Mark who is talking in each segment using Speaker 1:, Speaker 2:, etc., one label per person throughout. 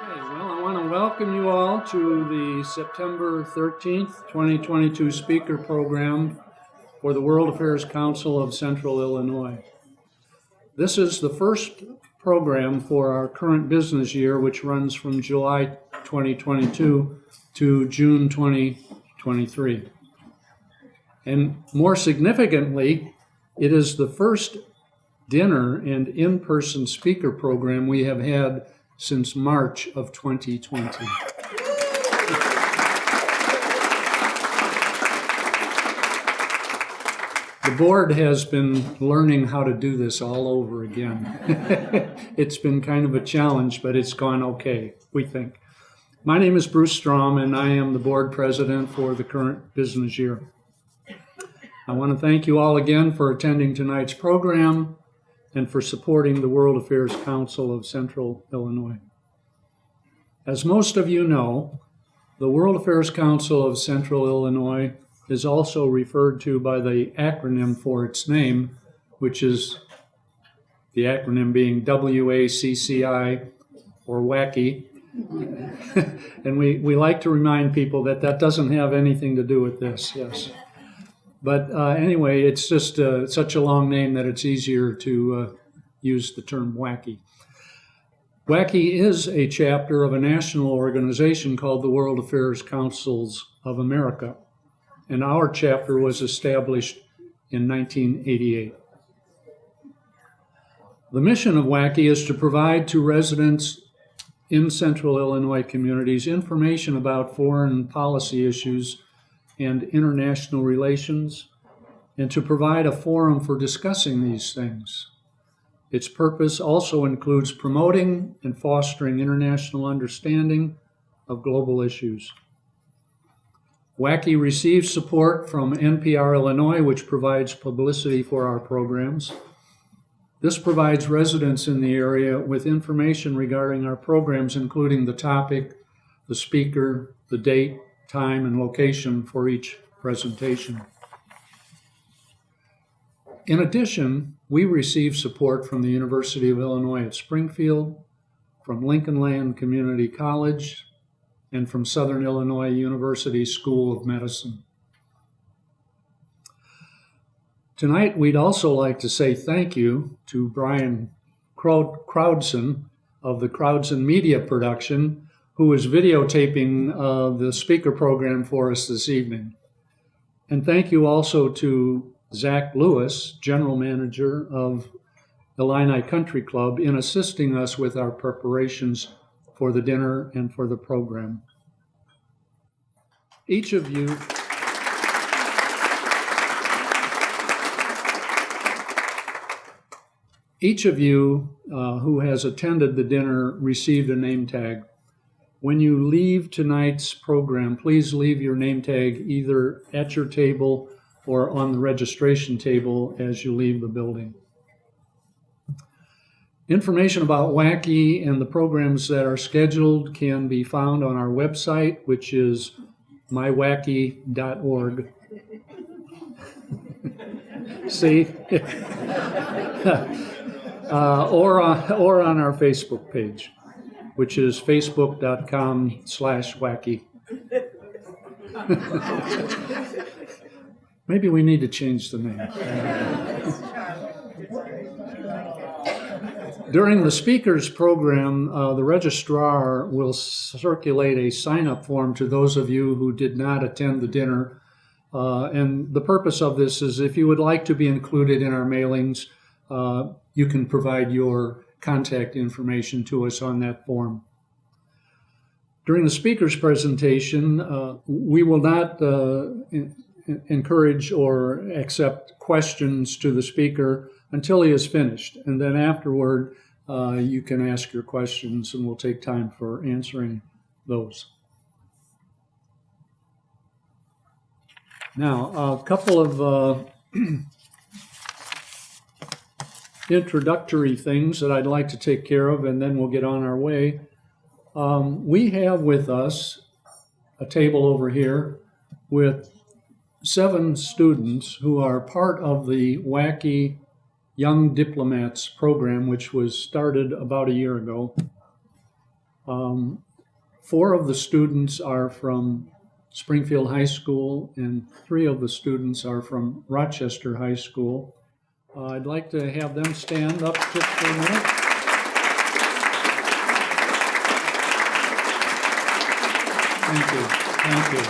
Speaker 1: Well, I want to welcome you all to the September 13th, 2022 speaker program for the World Affairs Council of Central Illinois. This is the first program for our current business year, which runs from July 2022 to June 2023. And more significantly, it is the first dinner and in-person speaker program we have had since March of 2020. The board has been learning how to do this all over again. It's been kind of a challenge, but it's gone okay, we think. My name is Bruce Strom, and I am the board president for the current business year. I want to thank you all again for attending tonight's program and for supporting the World Affairs Council of Central Illinois. As most of you know, the World Affairs Council of Central Illinois is also referred to by the acronym for its name, which is the acronym being WACCI, or WACCI. And we like to remind people that that doesn't have anything to do with this, yes. But anyway, it's just such a long name that it's easier to use the term WACCI. WACCI is a chapter of a national organization called the World Affairs Councils of America, and our chapter was established in 1988. The mission of WACCI is to provide to residents in Central Illinois communities information about foreign policy issues and international relations, and to provide a forum for discussing these things. Its purpose also includes promoting and fostering international understanding of global issues. WACCI receives support from NPR Illinois, which provides publicity for our programs. This provides residents in the area with information regarding our programs, including the topic, the speaker, the date, time, and location for each presentation. In addition, we receive support from the University of Illinois at Springfield, from Lincoln Land Community College, and from Southern Illinois University School of Medicine. Tonight, we'd also like to say thank you to Brian Crowdson of the Crowdson Media Production, who is videotaping the speaker program for us this evening. And thank you also to Zach Lewis, General Manager of Illini Country Club, in assisting us with our preparations for the dinner and for the program. Each of you who has attended the dinner received a name tag. When you leave tonight's program, please leave your name tag either at your table or on the registration table as you leave the building. Information about WACCI and the programs that are scheduled can be found on our website, which is mywacci.org. See? Or on our Facebook page, which is facebook.com/WACCI. Maybe we need to change the name. During the speakers program, the registrar will circulate a sign-up form to those of you who did not attend the dinner. And the purpose of this is if you would like to be included in our mailings, you can provide your contact information to us on that form. During the speaker's presentation, we will not encourage or accept questions to the speaker until he is finished. And then afterward, you can ask your questions and we'll take time for answering those. Now, a couple of introductory things that I'd like to take care of, and then we'll get on our way. We have with us a table over here with 7 students who are part of the WACCI Young Diplomats program, which was started about a year ago. 4 of the students are from Springfield High School, and 3 of the students are from Rochester High School. I'd like to have them stand up just for a minute. Thank you. Thank you.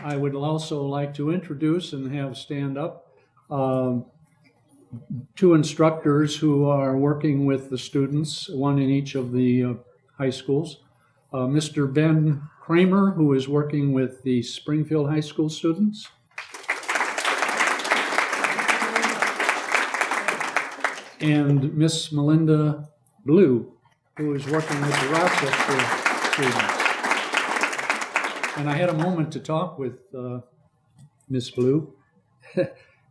Speaker 1: I would also like to introduce and have stand up 2 instructors who are working with the students, one in each of the high schools. Mr. Ben Kramer, who is working with the Springfield High School students. And Miss Melinda Blue, who is working with the Rochester students. And I had a moment to talk with Miss Blue,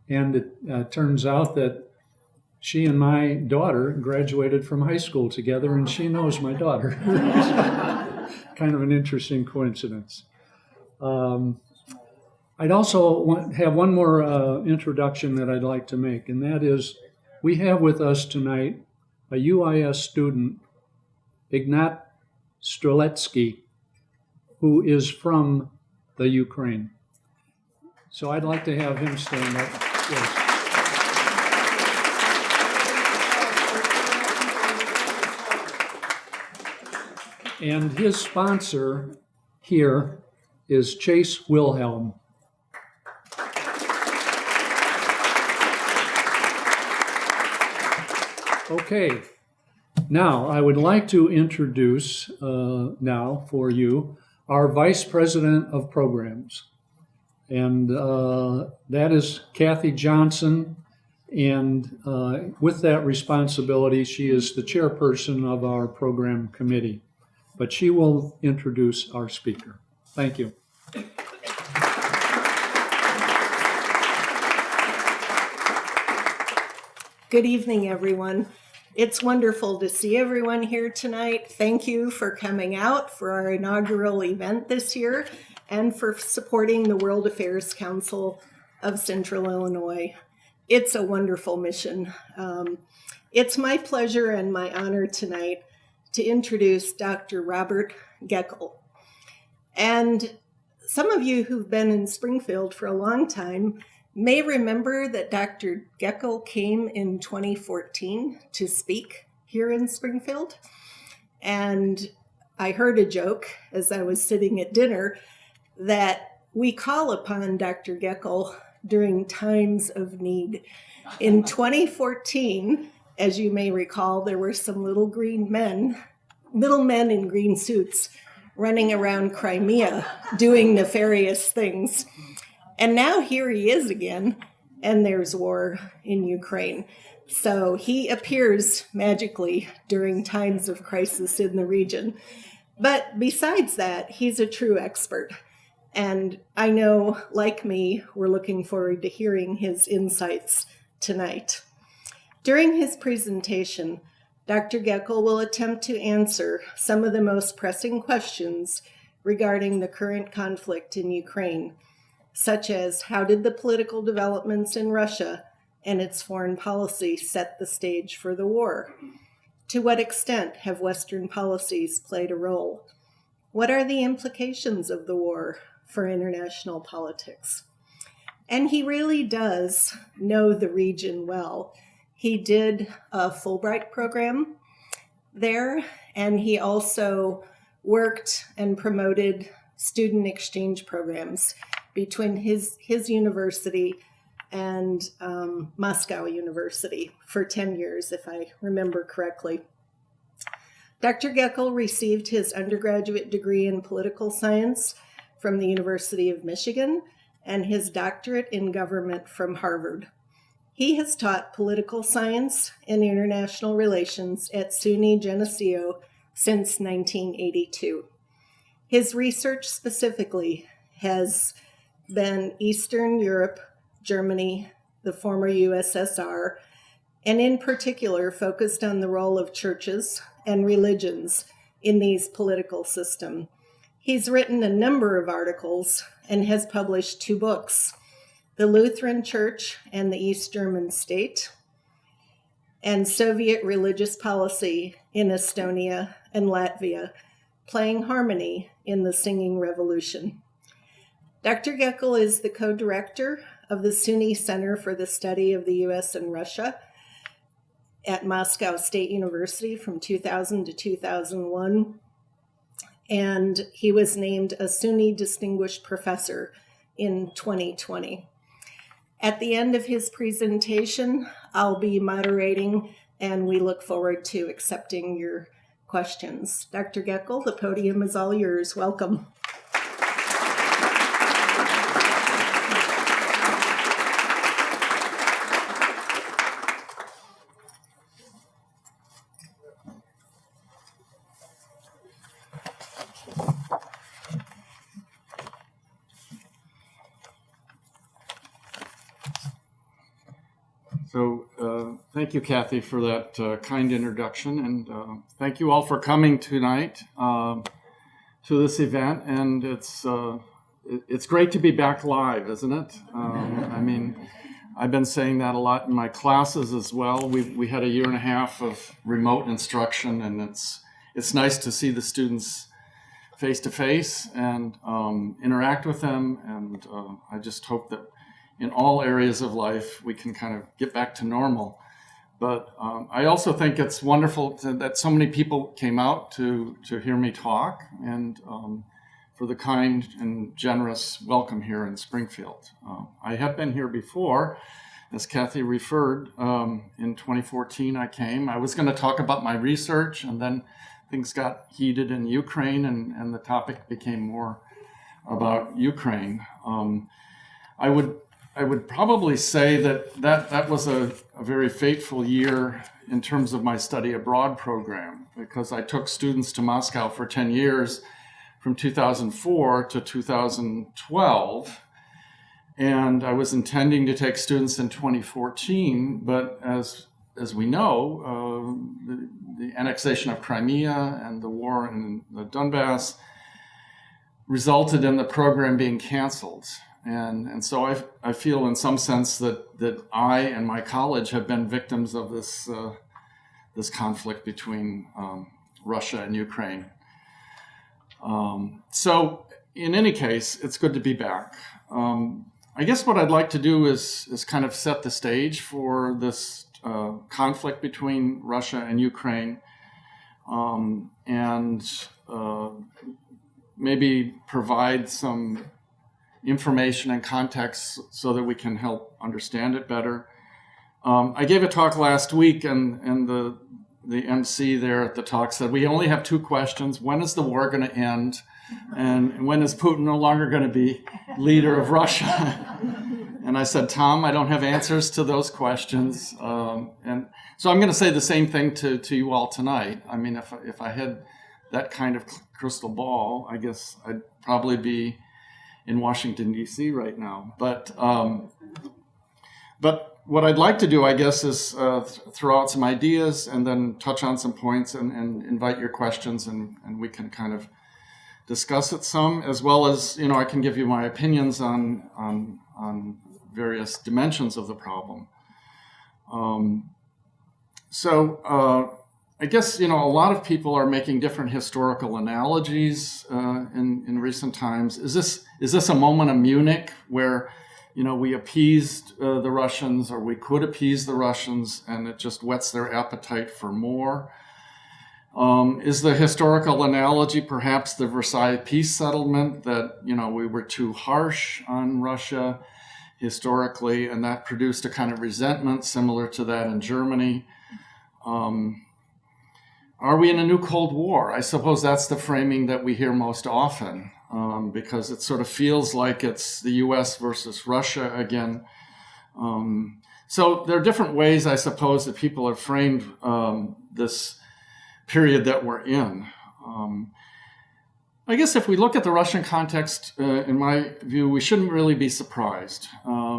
Speaker 1: and it turns out that she and my daughter graduated from high school together, and she knows my daughter. Kind of an interesting coincidence. I'd also have one more introduction that I'd like to make, and that is we have with us tonight a UIS student, Ignat Streletsky, who is from the Ukraine. So I'd like to have him stand up. Yes. And his sponsor here is Chase Wilhelm. Okay, now I would like to introduce now for you our Vice President of Programs. And that is Kathy Johnson. And with that responsibility, she is the chairperson of our program committee. But she will introduce our speaker. Thank you.
Speaker 2: Good evening, everyone. It's wonderful to see everyone here tonight. Thank you for coming out for our inaugural event this year and for supporting the World Affairs Council of Central Illinois. It's a wonderful mission. It's my pleasure and my honor tonight to introduce Dr. Robert Goeckel. And some of you who've been in Springfield for a long time may remember that Dr. Goeckel came in 2014 to speak here in Springfield. And I heard a joke as I was sitting at dinner that we call upon Dr. Goeckel during times of need. In 2014, as you may recall, there were some little men in green suits running around Crimea doing nefarious things. And now here he is again, and there's war in Ukraine. So he appears magically during times of crisis in the region. But besides that, he's a true expert. And I know, like me, we're looking forward to hearing his insights tonight. During his presentation, Dr. Goeckel will attempt to answer some of the most pressing questions regarding the current conflict in Ukraine, such as how did the political developments in Russia and its foreign policy set the stage for the war? To what extent have Western policies played a role? What are the implications of the war for international politics? And he really does know the region well. He did a Fulbright program there, and he also worked and promoted student exchange programs between his university and Moscow University for 10 years, if I remember correctly. Dr. Goeckel received his undergraduate degree in political science from the University of Michigan and his doctorate in government from Harvard. He has taught political science and international relations at SUNY Geneseo since 1982. His research specifically has been Eastern Europe, Germany, the former USSR, and in particular focused on the role of churches and religions in these political systems. He's written a number of articles and has published 2 books, The Lutheran Church and the East German State, and Soviet Religious Policy in Estonia and Latvia, playing harmony in the singing revolution. Dr. Goeckel is the co-director of the SUNY Center for the Study of the U.S. and Russia at Moscow State University from 2000 to 2001. And he was named a SUNY Distinguished Professor in 2020. At the end of his presentation, I'll be moderating, and we look forward to accepting your questions. Dr. Goeckel, the podium is all yours. Welcome.
Speaker 3: So thank you, Kathy, for that kind introduction, and thank you all for coming tonight to this event. And it's great to be back live, isn't it? I mean, I've been saying that a lot in my classes as well. We had a year and a half of remote instruction, and it's nice to see the students face to face and interact with them. And I just hope that in all areas of life, we can kind of get back to normal. But I also think it's wonderful that so many people came out to hear me talk, and for the kind and generous welcome here in Springfield. I have been here before, as Kathy referred. In 2014, I came. I was going to talk about my research, and then things got heated in Ukraine, and the topic became more about Ukraine. I would probably say that was a very fateful year in terms of my study abroad program, because I took students to Moscow for 10 years from 2004 to 2012. And I was intending to take students in 2014, but as we know, the annexation of Crimea and the war in the Donbass resulted in the program being canceled. And so I feel in some sense that I and my college have been victims of this conflict between Russia and Ukraine. So in any case, it's good to be back. I guess what I'd like to do is kind of set the stage for this conflict between Russia and Ukraine, and maybe provide some information and context so that we can help understand it better. I gave a talk last week, and the MC there at the talk said, we only have two questions. When is the war going to end? And when is Putin no longer going to be leader of Russia? And I said, Tom, I don't have answers to those questions. And so I'm going to say the same thing to you all tonight. I mean, if I had that kind of crystal ball, I guess I'd probably be in Washington, D.C. right now. But what I'd like to do, I guess, is throw out some ideas and then touch on some points and invite your questions, and we can kind of discuss it some, as well as, I can give you my opinions on various dimensions of the problem. I guess, a lot of people are making different historical analogies in recent times. Is this a moment of Munich where, we appeased the Russians, or we could appease the Russians, and it just whets their appetite for more? Is the historical analogy perhaps the Versailles peace settlement, that, we were too harsh on Russia historically, and that produced a kind of resentment similar to that in Germany? Are we in a new Cold War? I suppose that's the framing that we hear most often, because it sort of feels like it's the U.S. versus Russia again. So there are different ways, I suppose, that people have framed this period that we're in. I guess if we look at the Russian context, in my view, we shouldn't really be surprised,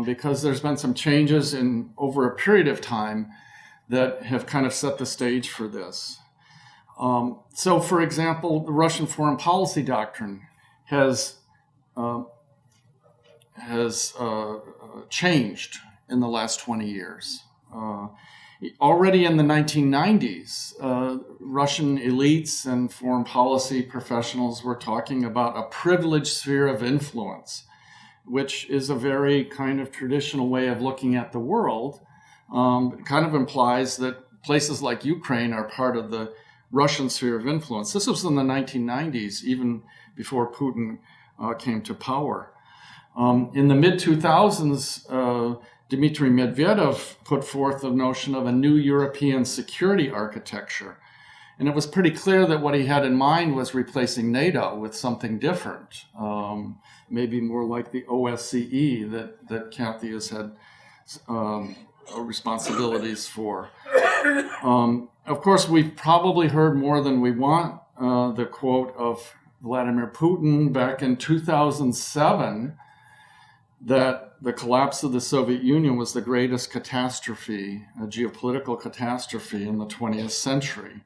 Speaker 3: because there's been some changes over a period of time that have kind of set the stage for this. So, for example, the Russian foreign policy doctrine has changed in the last 20 years. Already in the 1990s, Russian elites and foreign policy professionals were talking about a privileged sphere of influence, which is a very kind of traditional way of looking at the world. It kind of implies that places like Ukraine are part of the Russian sphere of influence. This was in the 1990s, even before Putin came to power. In the mid-2000s, Dmitry Medvedev put forth the notion of a new European security architecture. And it was pretty clear that what he had in mind was replacing NATO with something different, maybe more like the OSCE that Kathy has had responsibilities for. Of course, we've probably heard more than we want the quote of Vladimir Putin back in 2007 that the collapse of the Soviet Union was the greatest catastrophe, a geopolitical catastrophe in the 20th century.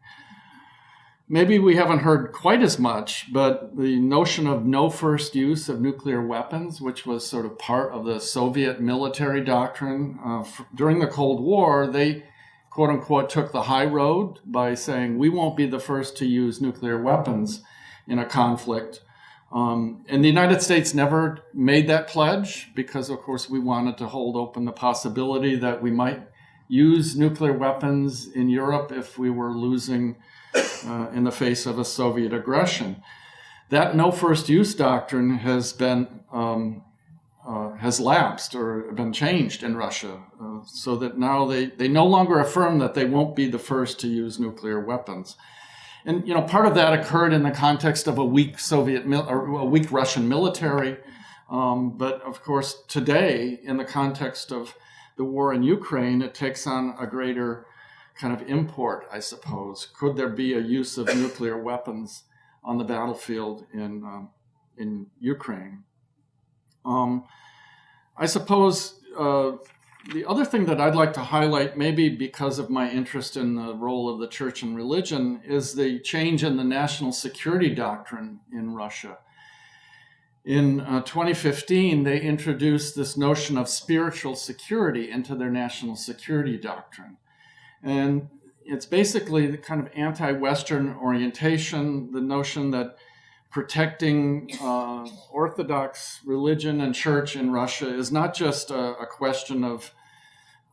Speaker 3: Maybe we haven't heard quite as much, but the notion of no first use of nuclear weapons, which was sort of part of the Soviet military doctrine during the Cold War, they, quote unquote, took the high road by saying, we won't be the first to use nuclear weapons in a conflict. And the United States never made that pledge because, of course, we wanted to hold open the possibility that we might use nuclear weapons in Europe if we were losing in the face of a Soviet aggression. That no first use doctrine has lapsed or been changed in Russia, so that now they no longer affirm that they won't be the first to use nuclear weapons. And part of that occurred in the context of a weak a weak Russian military, but of course today, in the context of the war in Ukraine, it takes on a greater kind of import, I suppose. Could there be a use of nuclear weapons on the battlefield in Ukraine? I suppose the other thing that I'd like to highlight, maybe because of my interest in the role of the church and religion, is the change in the national security doctrine in Russia. In 2015, they introduced this notion of spiritual security into their national security doctrine. And it's basically the kind of anti-Western orientation, the notion that protecting Orthodox religion and church in Russia is not just a question of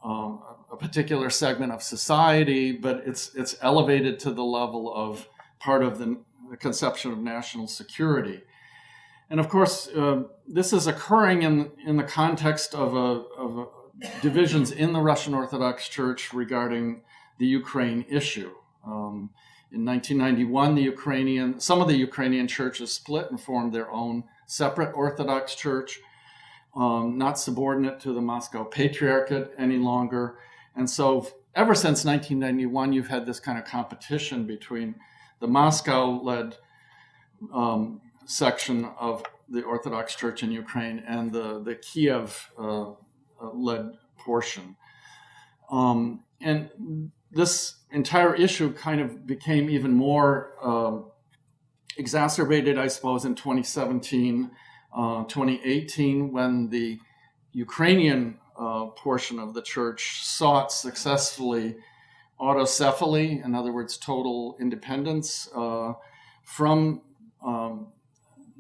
Speaker 3: a particular segment of society, but it's elevated to the level of part of the conception of national security. And of course, this is occurring in the context of divisions in the Russian Orthodox Church regarding the Ukraine issue. In 1991, some of the Ukrainian churches split and formed their own separate Orthodox Church, not subordinate to the Moscow Patriarchate any longer. And so ever since 1991, you've had this kind of competition between the Moscow-led section of the Orthodox Church in Ukraine and the Kiev-led portion. And this entire issue kind of became even more exacerbated, I suppose, in 2017, 2018, when the Ukrainian portion of the church sought successfully autocephaly, in other words, total independence from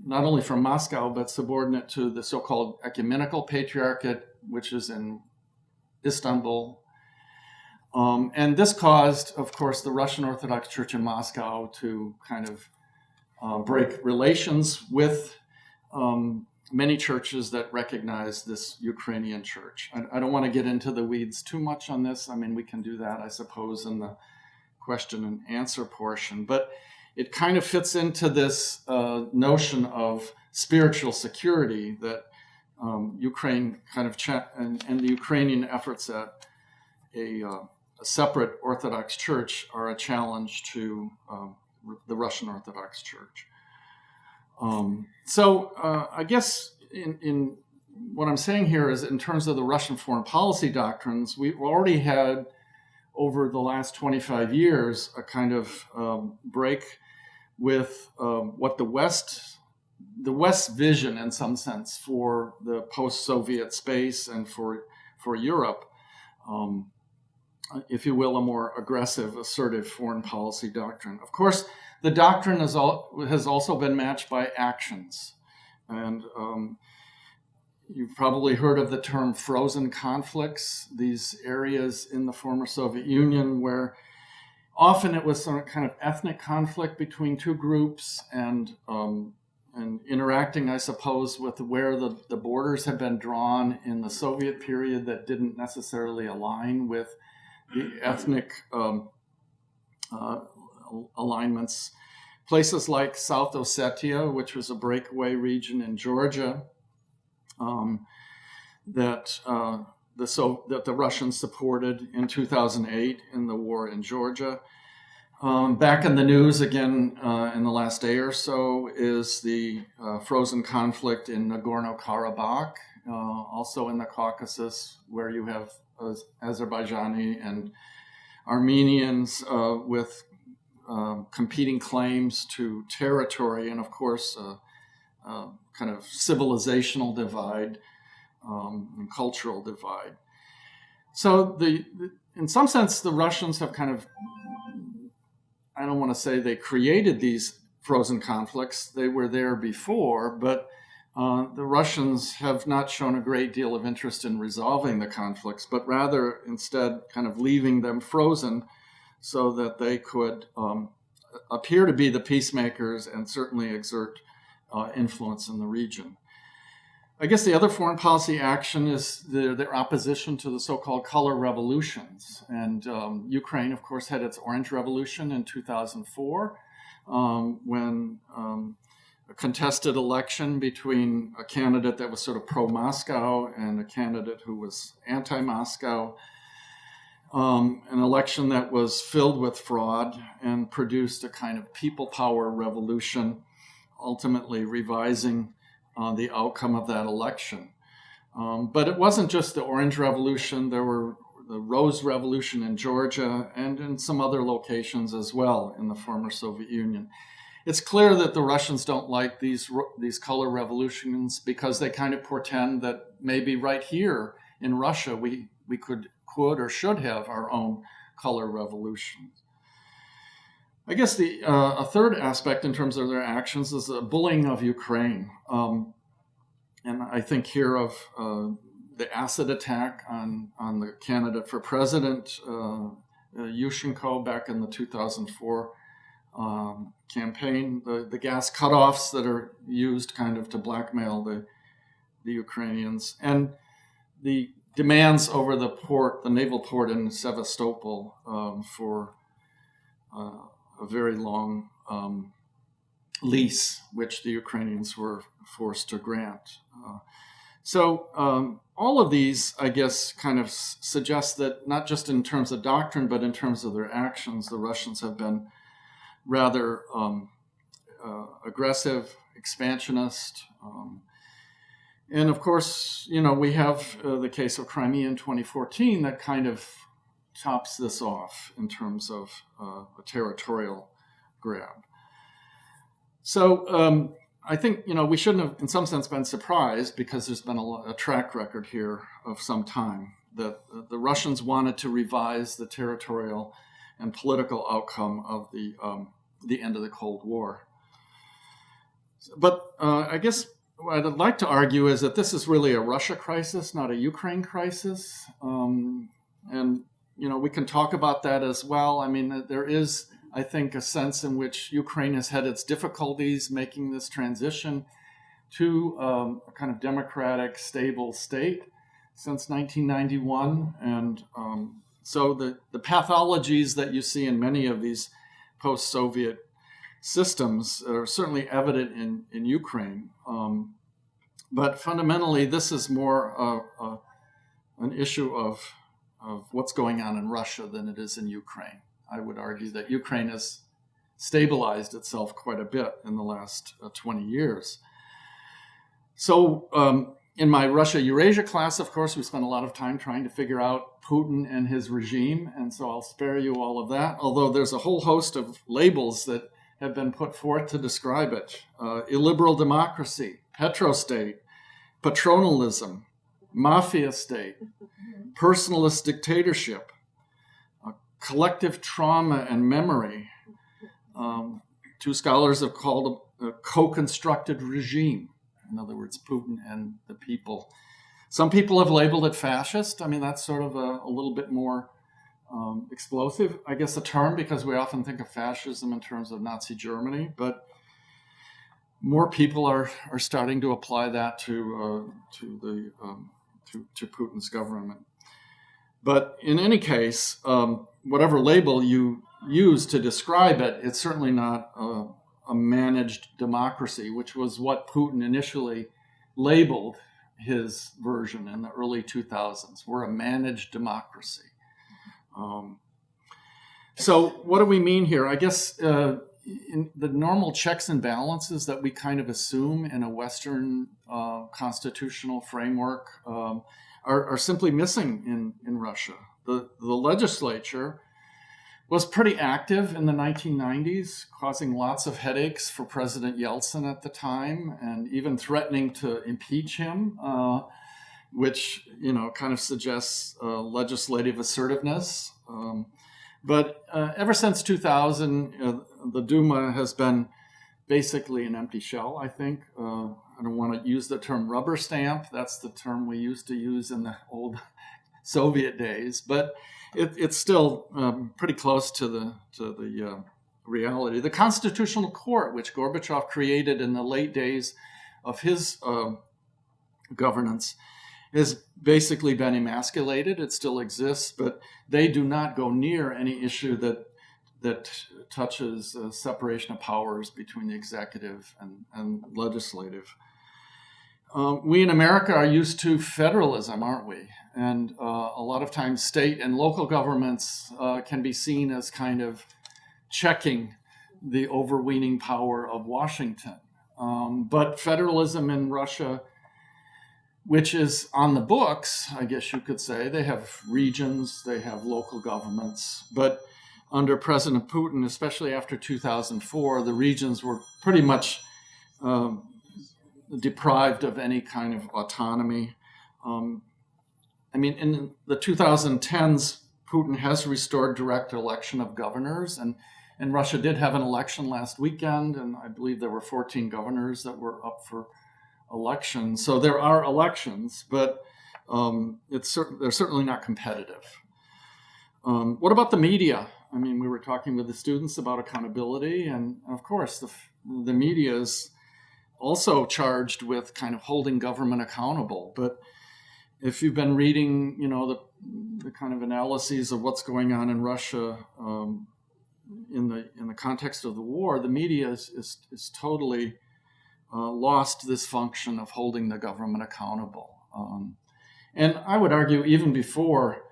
Speaker 3: not only from Moscow, but subordinate to the so-called ecumenical patriarchate, which is in Istanbul. And this caused, of course, the Russian Orthodox Church in Moscow to kind of break relations with many churches that recognize this Ukrainian church. I don't want to get into the weeds too much on this. I mean, we can do that, I suppose, in the question and answer portion. But it kind of fits into this notion of spiritual security that Ukraine kind of and the Ukrainian efforts at a separate Orthodox Church are a challenge to the Russian Orthodox Church. So I guess in what I'm saying here is, in terms of the Russian foreign policy doctrines, we've already had over the last 25 years a kind of break with what the West's vision, in some sense, for the post-Soviet space and for Europe. if you will, a more aggressive, assertive foreign policy doctrine. Of course, the doctrine has also been matched by actions. And you've probably heard of the term frozen conflicts, these areas in the former Soviet Union where often it was some kind of ethnic conflict between two groups and interacting, I suppose, with where the borders had been drawn in the Soviet period that didn't necessarily align with the ethnic alignments. Places like South Ossetia, which was a breakaway region in Georgia, that the Russians supported in 2008 in the war in Georgia. Back in the news again in the last day or so is the frozen conflict in Nagorno-Karabakh, also in the Caucasus, where you have Azerbaijani and Armenians with competing claims to territory, and of course kind of civilizational divide and cultural divide. So in some sense, the Russians have kind of, I don't want to say they created these frozen conflicts. They were there before, but the Russians have not shown a great deal of interest in resolving the conflicts, but rather instead kind of leaving them frozen so that they could appear to be the peacemakers and certainly exert influence in the region. I guess the other foreign policy action is their opposition to the so-called color revolutions. And Ukraine, of course, had its Orange Revolution in 2004 when a contested election between a candidate that was sort of pro-Moscow and a candidate who was anti-Moscow. An election that was filled with fraud and produced a kind of people power revolution, ultimately revising the outcome of that election. But it wasn't just the Orange Revolution. There were the Rose Revolution in Georgia and in some other locations as well in the former Soviet Union. It's clear that the Russians don't like these color revolutions because they kind of portend that maybe right here in Russia we could or should have our own color revolution. I guess a third aspect in terms of their actions is the bullying of Ukraine. And I think here of the acid attack on the candidate for president, Yushchenko, back in the 2004 campaign, the gas cutoffs that are used kind of to blackmail the Ukrainians, and the demands over the naval port in Sevastopol for a very long lease, which the Ukrainians were forced to grant. So all of these, I guess, kind of suggest that not just in terms of doctrine, but in terms of their actions, the Russians have been rather aggressive, expansionist. And of course, we have the case of Crimea in 2014 that kind of tops this off in terms of a territorial grab. So I think, we shouldn't have, in some sense, been surprised because there's been a track record here of some time that the Russians wanted to revise the territorial and political outcome of the end of the Cold War. But I guess what I'd like to argue is that this is really a Russia crisis, not a Ukraine crisis. And, we can talk about that as well. I mean, there is, I think, a sense in which Ukraine has had its difficulties making this transition to a kind of democratic, stable state since 1991. And so the pathologies that you see in many of these post-Soviet systems are certainly evident in Ukraine. But fundamentally, this is more an issue of what's going on in Russia than it is in Ukraine. I would argue that Ukraine has stabilized itself quite a bit in the last 20 years. So in my Russia-Eurasia class, of course, we spent a lot of time trying to figure out Putin and his regime, and so I'll spare you all of that, although there's a whole host of labels that have been put forth to describe it. Illiberal democracy, petrostate, patronalism, mafia state, personalist dictatorship, collective trauma and memory. Two scholars have called a co-constructed regime. In other words, Putin and the people. Some people have labeled it fascist. I mean, that's sort of a little bit more explosive, I guess, a term, because we often think of fascism in terms of Nazi Germany, but more people are starting to apply that to Putin's government. But in any case, whatever label you use to describe it, it's certainly not a managed democracy, which was what Putin initially labeled his version in the early 2000s. We're a managed democracy. So what do we mean here? I guess in the normal checks and balances that we kind of assume in a Western constitutional framework are simply missing in Russia. The legislature was pretty active in the 1990s, causing lots of headaches for President Yeltsin at the time, and even threatening to impeach him, which kind of suggests legislative assertiveness. But ever since 2000, the Duma has been basically an empty shell, I think. I don't want to use the term rubber stamp. That's the term we used to use in the old Soviet days. But it's still pretty close to the reality. The Constitutional Court, which Gorbachev created in the late days of his governance, has basically been emasculated. It still exists, but they do not go near any issue that touches separation of powers between the executive and legislative. We in America are used to federalism, aren't we? And a lot of times state and local governments can be seen as kind of checking the overweening power of Washington. But federalism in Russia, which is on the books, I guess you could say, they have regions, they have local governments, but under President Putin, especially after 2004, the regions were pretty much deprived of any kind of autonomy. I mean, in the 2010s, Putin has restored direct election of governors, and Russia did have an election last weekend, and I believe there were 14 governors that were up for election. So there are elections, but they're certainly not competitive. What about the media? I mean, we were talking with the students about accountability, and of course, the media is also charged with kind of holding government accountable. But if you've been reading, the kind of analyses of what's going on in Russia in the context of the war, the media is totally lost this function of holding the government accountable. And I would argue even before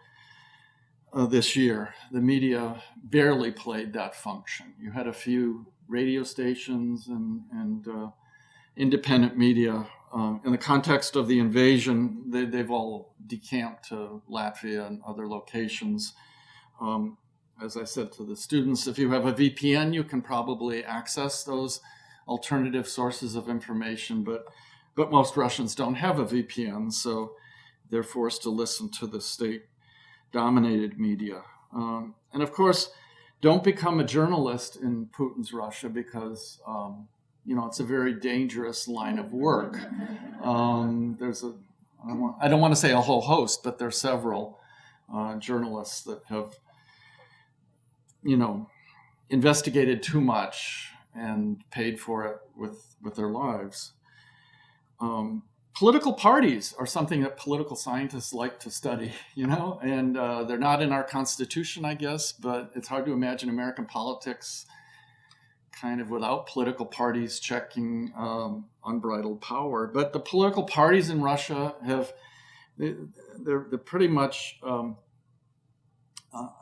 Speaker 3: this year, the media barely played that function. You had a few radio stations and independent media. In the context of the invasion, they've all decamped to Latvia and other locations. As I said to the students, if you have a VPN, you can probably access those alternative sources of information, but most Russians don't have a VPN, so they're forced to listen to the state-dominated media. And of course, don't become a journalist in Putin's Russia because it's a very dangerous line of work. There's I don't want to say a whole host, but there are several journalists that have investigated too much and paid for it with their lives. Political parties are something that political scientists like to study, and they're not in our Constitution, I guess, but it's hard to imagine American politics kind of without political parties checking unbridled power. But the political parties in Russia they're pretty much, I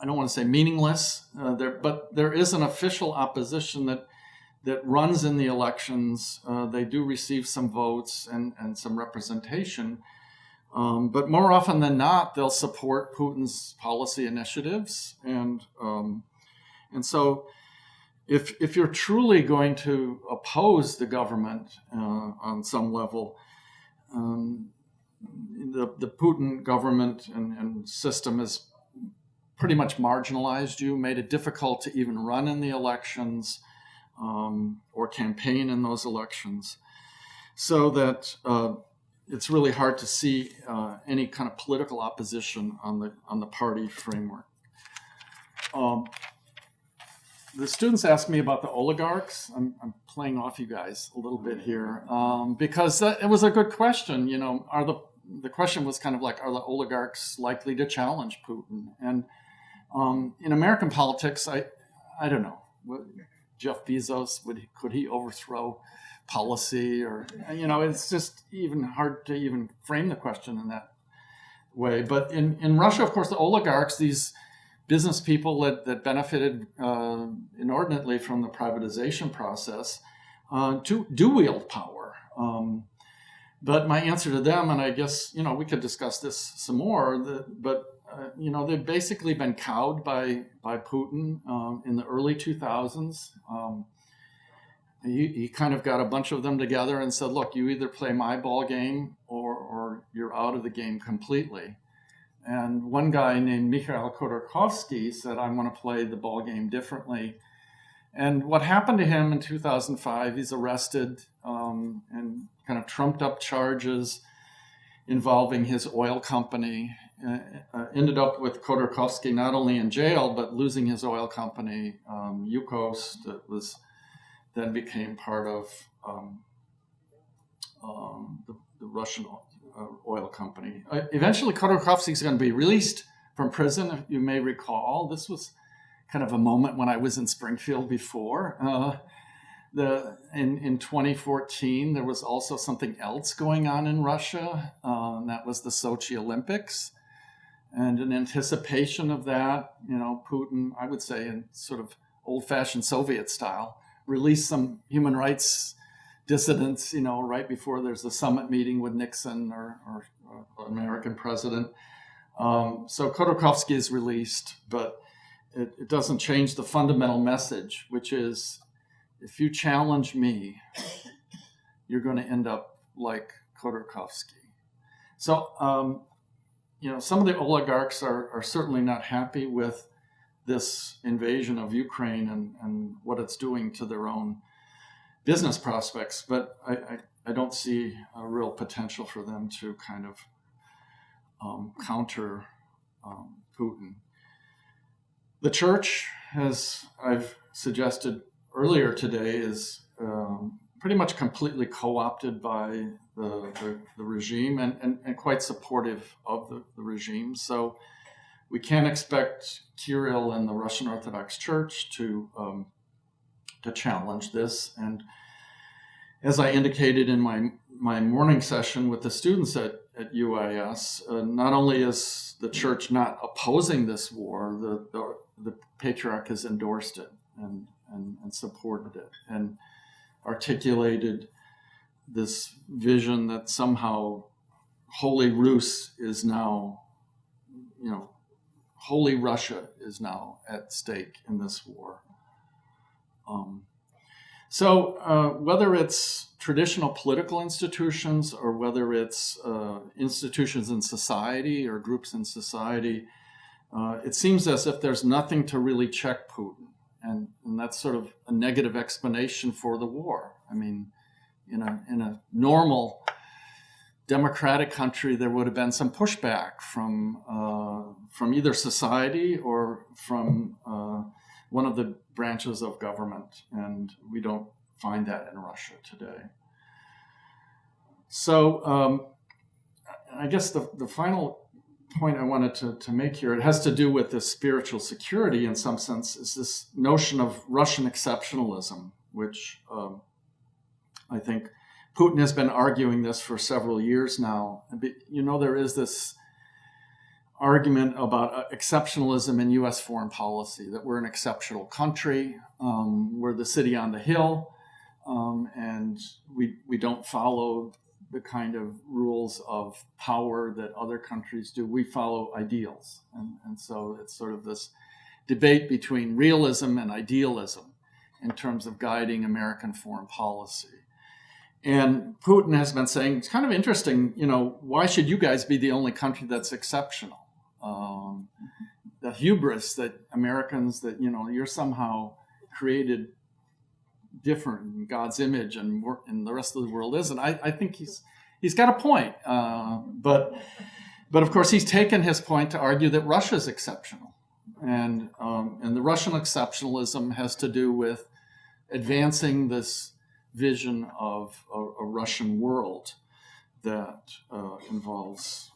Speaker 3: don't want to say meaningless, but there is an official opposition that runs in the elections. They do receive some votes and some representation. But more often than not, they'll support Putin's policy initiatives. And so if you're truly going to oppose the government on some level, the Putin government and system is pretty much marginalized you, made it difficult to even run in the elections or campaign in those elections, so that it's really hard to see any kind of political opposition on the party framework. The students asked me about the oligarchs. I'm playing off you guys a little bit here because it was a good question. You know, the question was kind of like, are the oligarchs likely to challenge Putin? And in American politics, I don't know. Jeff Bezos, could he overthrow policy? Or, you know, it's just even hard to even frame the question in that way. But in Russia, of course, the oligarchs, these business people that benefited inordinately from the privatization process, do wield power. But my answer to them, and I guess, you know, we could discuss this some more, you know, they've basically been cowed by Putin in the early 2000s. He kind of got a bunch of them together and said, look, you either play my ball game or you're out of the game completely. And one guy named Mikhail Khodorkovsky said, I want to play the ball game differently. And what happened to him in 2005, he's arrested and kind of trumped up charges involving his oil company. Ended up with Khodorkovsky not only in jail, but losing his oil company, Yukos, that was then became part of the Russian oil company. Eventually, Khodorkovsky is going to be released from prison. If you may recall, this was kind of a moment when I was in Springfield before. In 2014, there was also something else going on in Russia, and that was the Sochi Olympics. And in anticipation of that, you know, Putin, I would say in sort of old-fashioned Soviet style, released some human rights dissidents, you know, right before there's a summit meeting with Nixon or American president. So Khodorkovsky is released, but it doesn't change the fundamental message, which is, if you challenge me, you're going to end up like Khodorkovsky. So, you know, some of the oligarchs are certainly not happy with this invasion of Ukraine and what it's doing to their own business prospects, but I don't see a real potential for them to kind of counter Putin. The church, as I've suggested earlier today, is pretty much completely co-opted by the regime and quite supportive of the regime. So we can't expect Kirill and the Russian Orthodox Church to challenge this. And as I indicated in my morning session with the students at UIS, not only is the church not opposing this war, the patriarch has endorsed it and supported it and articulated this vision that somehow Holy Rus is now, you know, Holy Russia is now at stake in this war. So whether it's traditional political institutions or whether it's institutions in society or groups in society, it seems as if there's nothing to really check Putin. And that's sort of a negative explanation for the war. I mean, in a normal democratic country, there would have been some pushback from either society or from one of the branches of government, and we don't find that in Russia today. So I guess the final point I wanted to make here, it has to do with this spiritual security in some sense, is this notion of Russian exceptionalism, which I think Putin has been arguing this for several years now. You know, there is this argument about exceptionalism in U.S. foreign policy, that we're an exceptional country, we're the city on the hill, and we don't follow the kind of rules of power that other countries do. We follow ideals. And so it's sort of this debate between realism and idealism in terms of guiding American foreign policy. And Putin has been saying, it's kind of interesting, you know, why should you guys be the only country that's exceptional? the hubris that Americans, that, you're somehow created different in God's image and the rest of the world isn't. I think he's got a point. But of course, he's taken his point to argue that Russia's exceptional. And the Russian exceptionalism has to do with advancing this vision of a Russian world that involves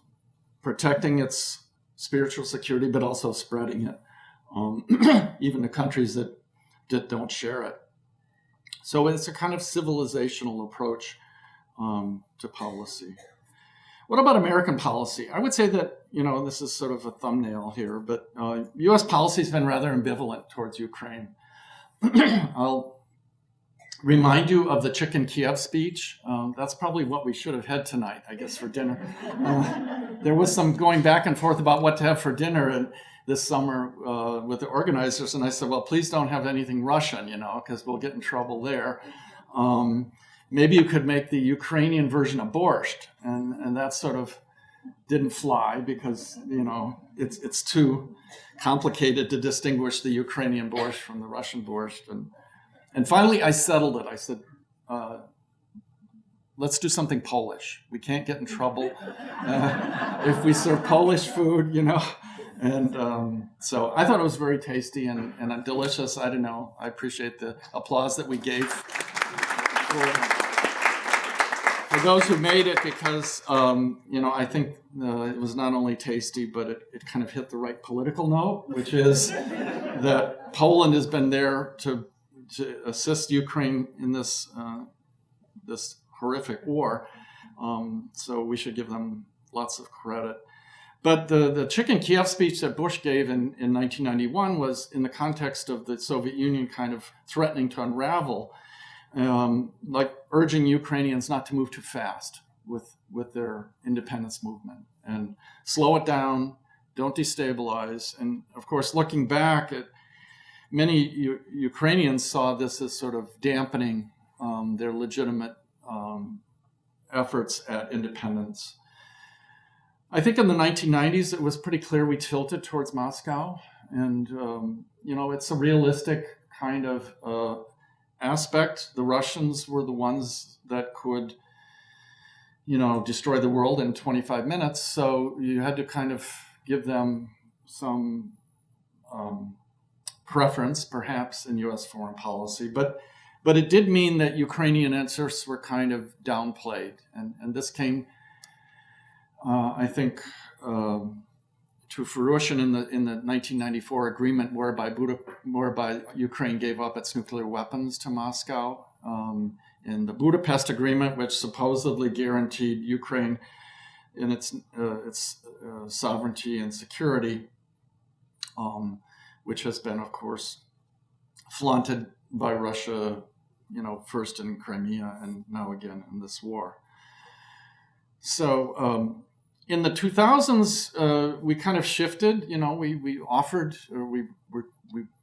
Speaker 3: protecting its spiritual security, but also spreading it, even to countries that don't share it. So it's a kind of civilizational approach to policy. What about American policy? I would say that, this is sort of a thumbnail here, but U.S. policy has been rather ambivalent towards Ukraine. I'll remind you of the Chicken Kiev speech. That's probably what we should have had tonight, I guess, for dinner. There was some going back and forth about what to have for dinner this summer with the organizers, and I said, well, please don't have anything Russian, because we'll get in trouble there. Maybe you could make the Ukrainian version of borscht, and that sort of didn't fly because, it's too complicated to distinguish the Ukrainian borscht from the Russian borscht. And finally, I settled it. I said, let's do something Polish. We can't get in trouble if we serve Polish food, And so I thought it was very tasty and delicious. I don't know. I appreciate the applause that we gave for those who made it because, I think it was not only tasty, but it kind of hit the right political note, which is that Poland has been there to assist Ukraine in this horrific war. So we should give them lots of credit. But the Chicken Kiev speech that Bush gave in 1991 was in the context of the Soviet Union kind of threatening to unravel, like urging Ukrainians not to move too fast with their independence movement and slow it down, don't destabilize. And of course, looking back at many Ukrainians saw this as sort of dampening their legitimate efforts at independence. I think in the 1990s, it was pretty clear we tilted towards Moscow. And, it's a realistic kind of aspect. The Russians were the ones that could, destroy the world in 25 minutes. So you had to kind of give them some preference, perhaps, in U.S. foreign policy. But it did mean that Ukrainian interests were kind of downplayed. And this came, I think, to fruition in the 1994 agreement whereby Ukraine gave up its nuclear weapons to Moscow. In the Budapest Agreement, which supposedly guaranteed Ukraine in its sovereignty and security, which has been, of course, flaunted by Russia, first in Crimea and now again in this war. So in the 2000s, we kind of shifted. We offered, or we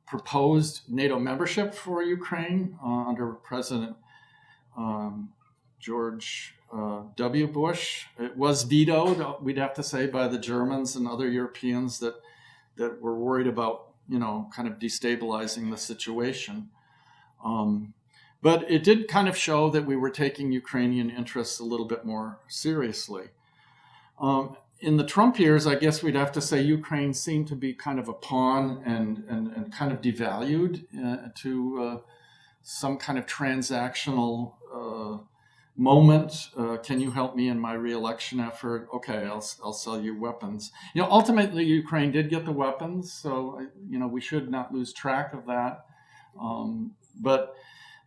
Speaker 3: proposed NATO membership for Ukraine under President George W. Bush. It was vetoed, we'd have to say, by the Germans and other Europeans that were worried about, kind of destabilizing the situation. But it did kind of show that we were taking Ukrainian interests a little bit more seriously. In the Trump years, I guess we'd have to say Ukraine seemed to be kind of a pawn and kind of devalued to some kind of transactional moment. Can you help me in my re-election effort? Okay, I'll sell you weapons. Ultimately, Ukraine did get the weapons, so we should not lose track of that. But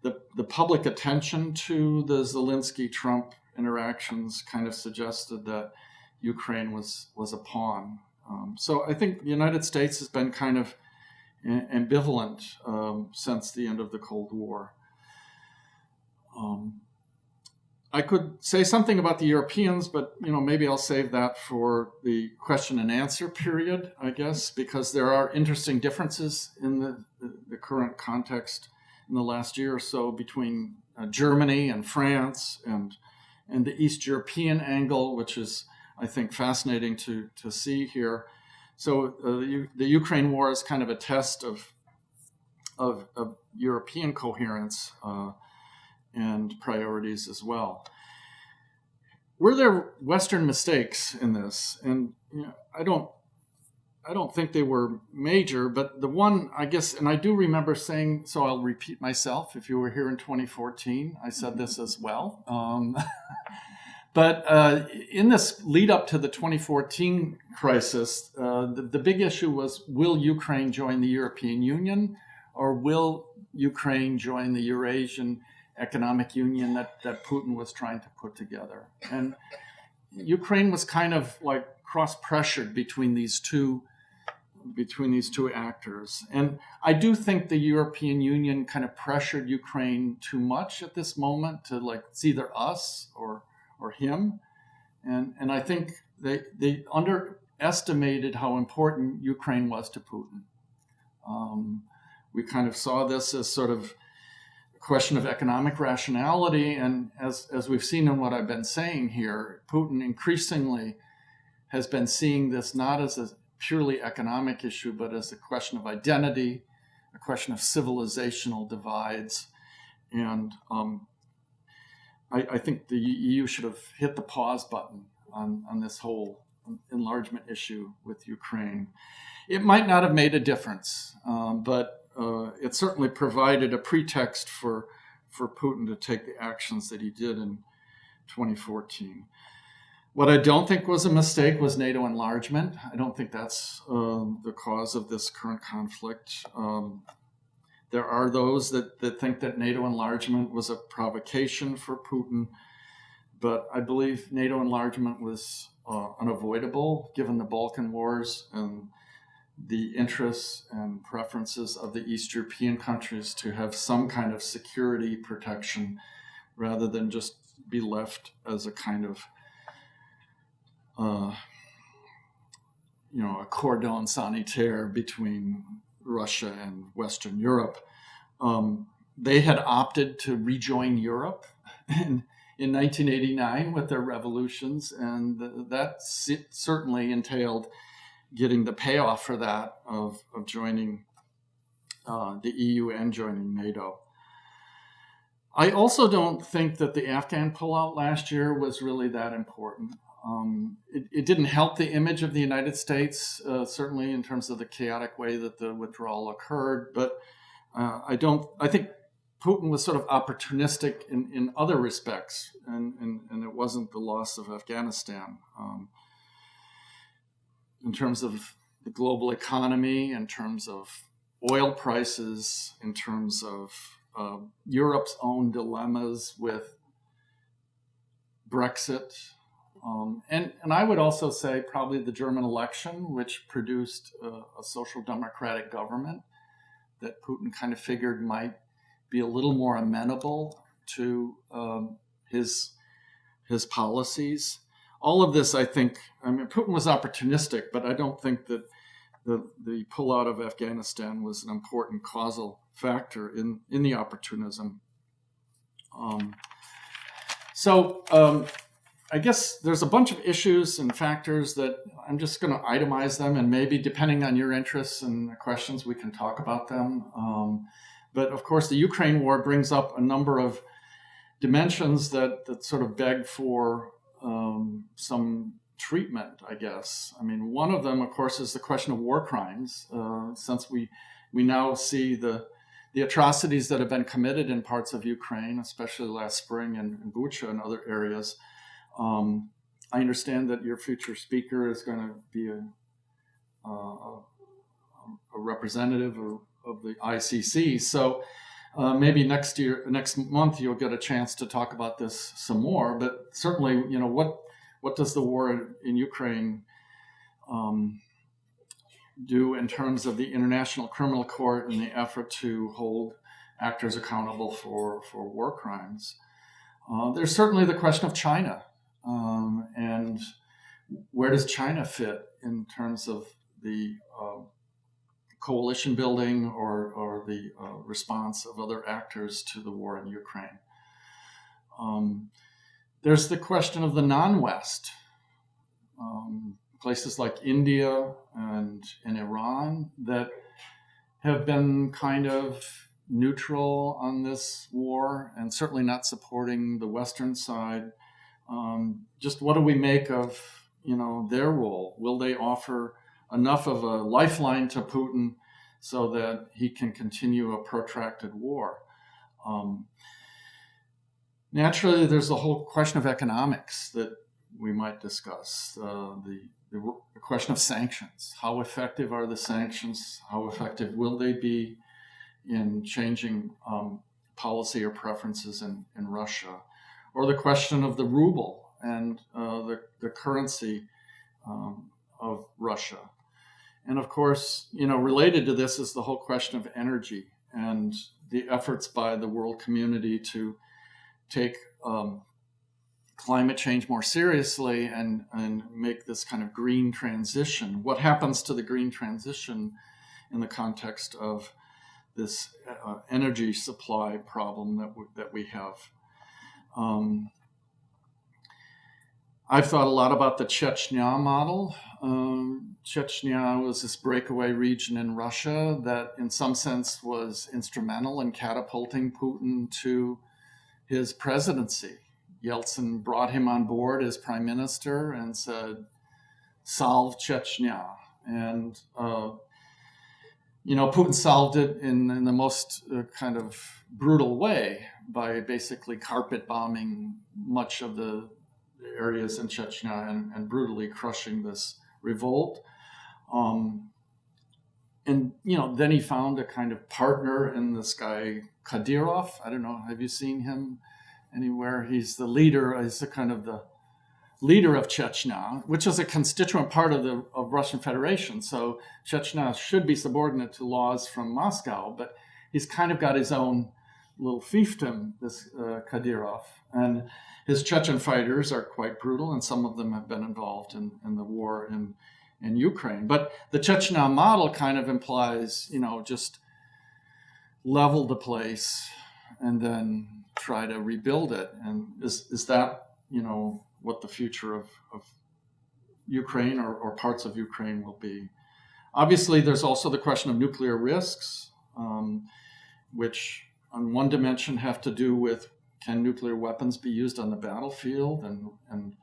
Speaker 3: the public attention to the Zelensky-Trump interactions kind of suggested that Ukraine was a pawn. So I think the United States has been kind of ambivalent since the end of the Cold War. I could say something about the Europeans, but maybe I'll save that for the question and answer period, I guess, because there are interesting differences in the current context in the last year or so between Germany and France and the East European angle, which is, I think, fascinating to see here. So the Ukraine war is kind of a test of European coherence and priorities as well. Were there Western mistakes in this? And I don't think they were major, but the one, I guess, and I do remember saying, so I'll repeat myself. If you were here in 2014, I said this as well. But in this lead up to the 2014 crisis, the big issue was, will Ukraine join the European Union, or will Ukraine join the Eurasian Economic Union that Putin was trying to put together? And Ukraine was kind of like cross-pressured between these two actors. And I do think the European Union kind of pressured Ukraine too much at this moment to, like, it's either us or him. And I think they underestimated how important Ukraine was to Putin. We kind of saw this as sort of a question of economic rationality. And as we've seen in what I've been saying here, Putin increasingly has been seeing this not as a purely economic issue, but as a question of identity, a question of civilizational divides. And I think the EU should have hit the pause button on this whole enlargement issue with Ukraine. It might not have made a difference, but it certainly provided a pretext for Putin to take the actions that he did in 2014. What I don't think was a mistake was NATO enlargement. I don't think that's the cause of this current conflict. There are those that think that NATO enlargement was a provocation for Putin, but I believe NATO enlargement was unavoidable given the Balkan Wars and the interests and preferences of the East European countries to have some kind of security protection rather than just be left as a kind of a cordon sanitaire between Russia and Western Europe. They had opted to rejoin Europe in 1989 with their revolutions, and that certainly entailed getting the payoff for that of joining the EU and joining NATO. I also don't think that the Afghan pullout last year was really that important. It didn't help the image of the United States, certainly in terms of the chaotic way that the withdrawal occurred. But I think Putin was sort of opportunistic in other respects, and it wasn't the loss of Afghanistan. In terms of the global economy, in terms of oil prices, in terms of Europe's own dilemmas with Brexit. And I would also say probably the German election, which produced a social democratic government that Putin kind of figured might be a little more amenable to his policies. All of this, I think, Putin was opportunistic, but I don't think that the pullout of Afghanistan was an important causal factor in the opportunism. I guess there's a bunch of issues and factors that I'm just going to itemize them, and maybe depending on your interests and questions, we can talk about them. But of course, the Ukraine war brings up a number of dimensions that sort of beg for some treatment, I guess. I mean, one of them, of course, is the question of war crimes, since we now see the atrocities that have been committed in parts of Ukraine, especially last spring in Bucha and other areas. I understand that your future speaker is going to be a representative of the ICC. So maybe next month, you'll get a chance to talk about this some more. But certainly, what does the war in Ukraine do in terms of the International Criminal Court and the effort to hold actors accountable for war crimes? There's certainly the question of China. And where does China fit in terms of the coalition building or the response of other actors to the war in Ukraine? There's the question of the non-West. places like India and Iran that have been kind of neutral on this war and certainly not supporting the Western side. Just what do we make of, their role? Will they offer enough of a lifeline to Putin so that he can continue a protracted war? Naturally, there's the whole question of economics that we might discuss. The question of sanctions. How effective are the sanctions? How effective will they be in changing policy or preferences in Russia? Or the question of the ruble and the currency of Russia. And of course, related to this is the whole question of energy and the efforts by the world community to take climate change more seriously and make this kind of green transition. What happens to the green transition in the context of this energy supply problem that we have? I've thought a lot about the Chechnya model. Chechnya was this breakaway region in Russia that in some sense was instrumental in catapulting Putin to his presidency. Yeltsin brought him on board as prime minister and said, solve Chechnya. And, Putin solved it in the most kind of brutal way by basically carpet bombing much of the areas in Chechnya and brutally crushing this revolt. Then he found a kind of partner in this guy, Kadyrov. I don't know, have you seen him anywhere? He's the leader, he's the kind of the leader of Chechnya, which is a constituent part of Russian Federation. So Chechnya should be subordinate to laws from Moscow, but he's kind of got his own little fiefdom, this Kadyrov. And his Chechen fighters are quite brutal, and some of them have been involved in the war in Ukraine. But the Chechnya model kind of implies, just level the place and then try to rebuild it. And is that, what the future of Ukraine or parts of Ukraine will be? Obviously, there's also the question of nuclear risks, which on one dimension have to do with, can nuclear weapons be used on the battlefield? And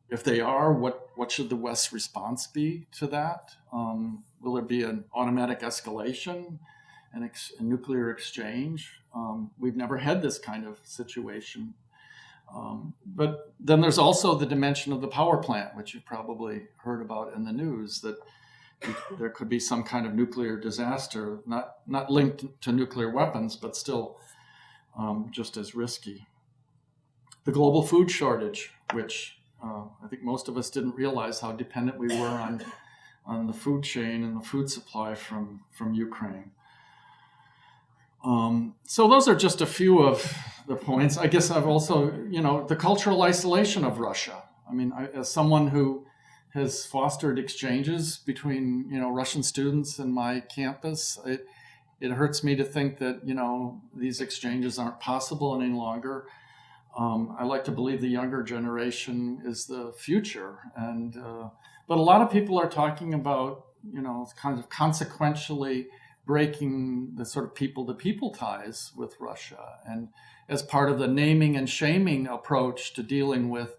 Speaker 3: if they are, what should the West's response be to that? Will there be an automatic escalation, a nuclear exchange? We've never had this kind of situation. But then there's also the dimension of the power plant, which you've probably heard about in the news, that there could be some kind of nuclear disaster, not linked to nuclear weapons, but still just as risky. The global food shortage, which I think most of us didn't realize how dependent we were on the food chain and the food supply from Ukraine. So those are just a few of the points. I guess I've also, the cultural isolation of Russia. I mean, as someone who has fostered exchanges between, Russian students and my campus, it hurts me to think that, these exchanges aren't possible any longer. I like to believe the younger generation is the future. But a lot of people are talking about, kind of consequentially breaking the sort of people-to-people ties with Russia, and as part of the naming and shaming approach to dealing with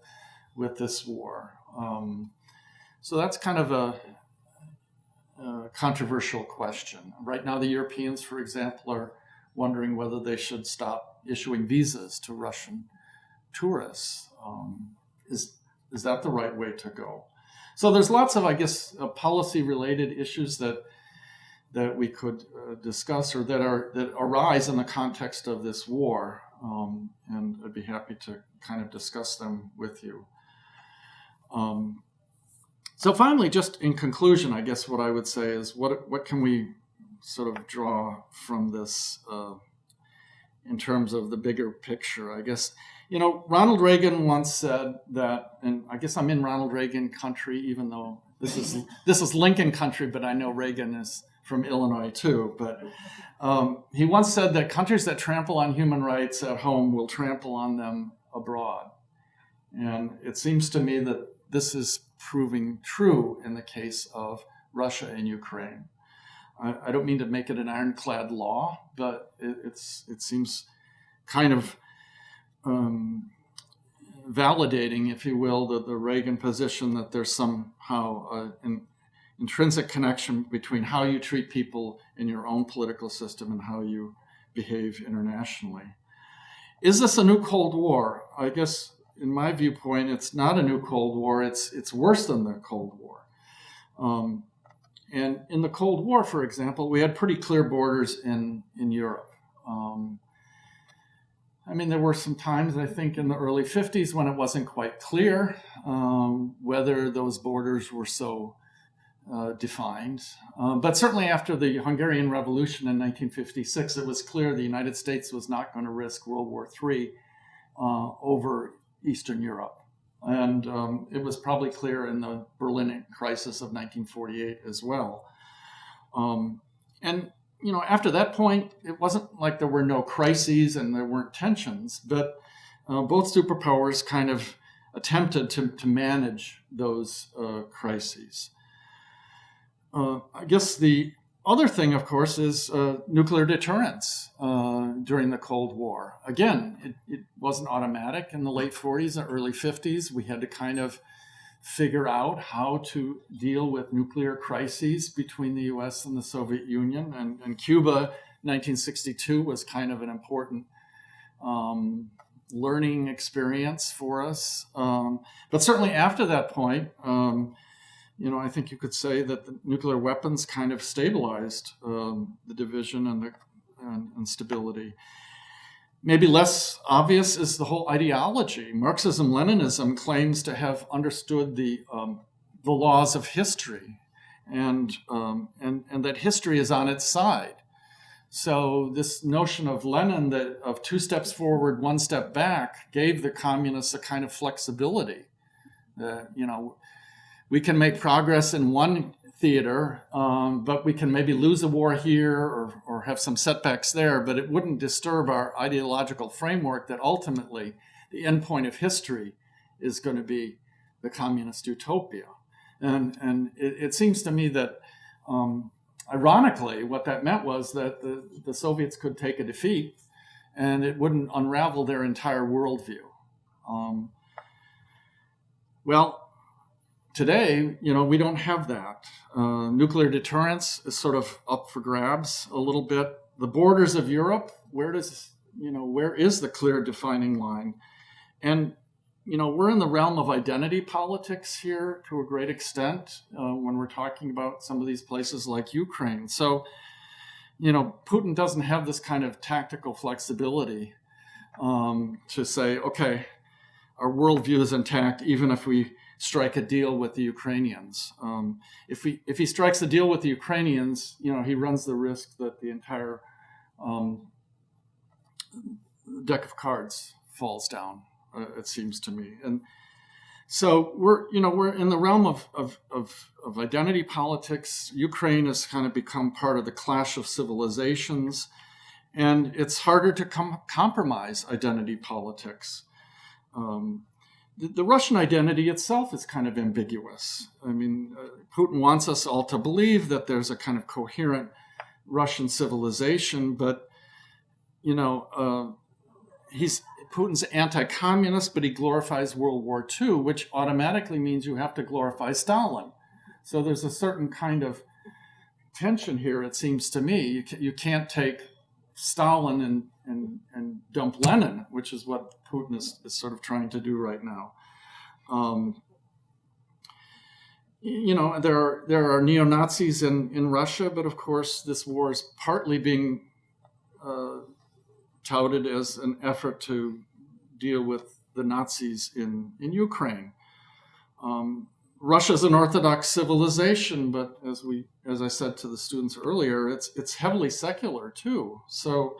Speaker 3: this war. So that's kind of a controversial question. Right now, the Europeans, for example, are wondering whether they should stop issuing visas to Russian tourists. Is that the right way to go? So there's lots of, I guess, policy-related issues that we could discuss or that arise in the context of this war, and I'd be happy to kind of discuss them with you. So finally, just in conclusion, I guess what I would say is what can we sort of draw from this in terms of the bigger picture? I guess, Ronald Reagan once said that, and I guess I'm in Ronald Reagan country, even though this is Lincoln country, but I know Reagan is from Illinois too. But he once said that countries that trample on human rights at home will trample on them abroad. And it seems to me that this is proving true in the case of Russia and Ukraine. I don't mean to make it an ironclad law, but it seems kind of validating, if you will, the Reagan position that there's somehow an intrinsic connection between how you treat people in your own political system and how you behave internationally. Is this a new Cold War? I guess, in my viewpoint, it's not a new Cold War. It's worse than the Cold War. And in the Cold War, for example, we had pretty clear borders in Europe. There were some times, I think, in the early 50s when it wasn't quite clear whether those borders were so defined. But certainly after the Hungarian Revolution in 1956, it was clear the United States was not going to risk World War III over Eastern Europe. And it was probably clear in the Berlin crisis of 1948 as well. After that point, it wasn't like there were no crises and there weren't tensions, but both superpowers kind of attempted to manage those crises. I guess the other thing, of course, is nuclear deterrence during the Cold War. Again, it wasn't automatic in the late 40s and early 50s. We had to kind of figure out how to deal with nuclear crises between the US and the Soviet Union. And Cuba, 1962, was kind of an important learning experience for us. But certainly after that point, I think you could say that the nuclear weapons kind of stabilized the division and stability. Maybe less obvious is the whole ideology. Marxism-Leninism claims to have understood the laws of history, and that history is on its side. So this notion of Lenin of 2 steps forward, 1 step back gave the communists a kind of flexibility. We can make progress in one theater, but we can maybe lose a war here or have some setbacks there, but it wouldn't disturb our ideological framework that ultimately the end point of history is going to be the communist utopia. And it seems to me that, ironically, what that meant was that the Soviets could take a defeat and it wouldn't unravel their entire worldview. Today, we don't have that. Nuclear deterrence is sort of up for grabs a little bit. The borders of Europe, where is the clear defining line? And, we're in the realm of identity politics here to a great extent when we're talking about some of these places like Ukraine. So, Putin doesn't have this kind of tactical flexibility to say, okay, our worldview is intact, even if we strike a deal with the Ukrainians. If he strikes a deal with the Ukrainians, he runs the risk that the entire deck of cards falls down. It seems to me, and so we're in the realm of identity politics. Ukraine has kind of become part of the clash of civilizations, and it's harder to compromise identity politics. The Russian identity itself is kind of ambiguous. Putin wants us all to believe that there's a kind of coherent Russian civilization, but, Putin's anti-communist, but he glorifies World War II, which automatically means you have to glorify Stalin. So there's a certain kind of tension here, it seems to me. You can't take Stalin and dump Lenin, which is what Putin is sort of trying to do right now. There are neo-Nazis in Russia, but of course this war is partly being touted as an effort to deal with the Nazis in Ukraine. Russia's an Orthodox civilization, but as I said to the students earlier, it's heavily secular too. So,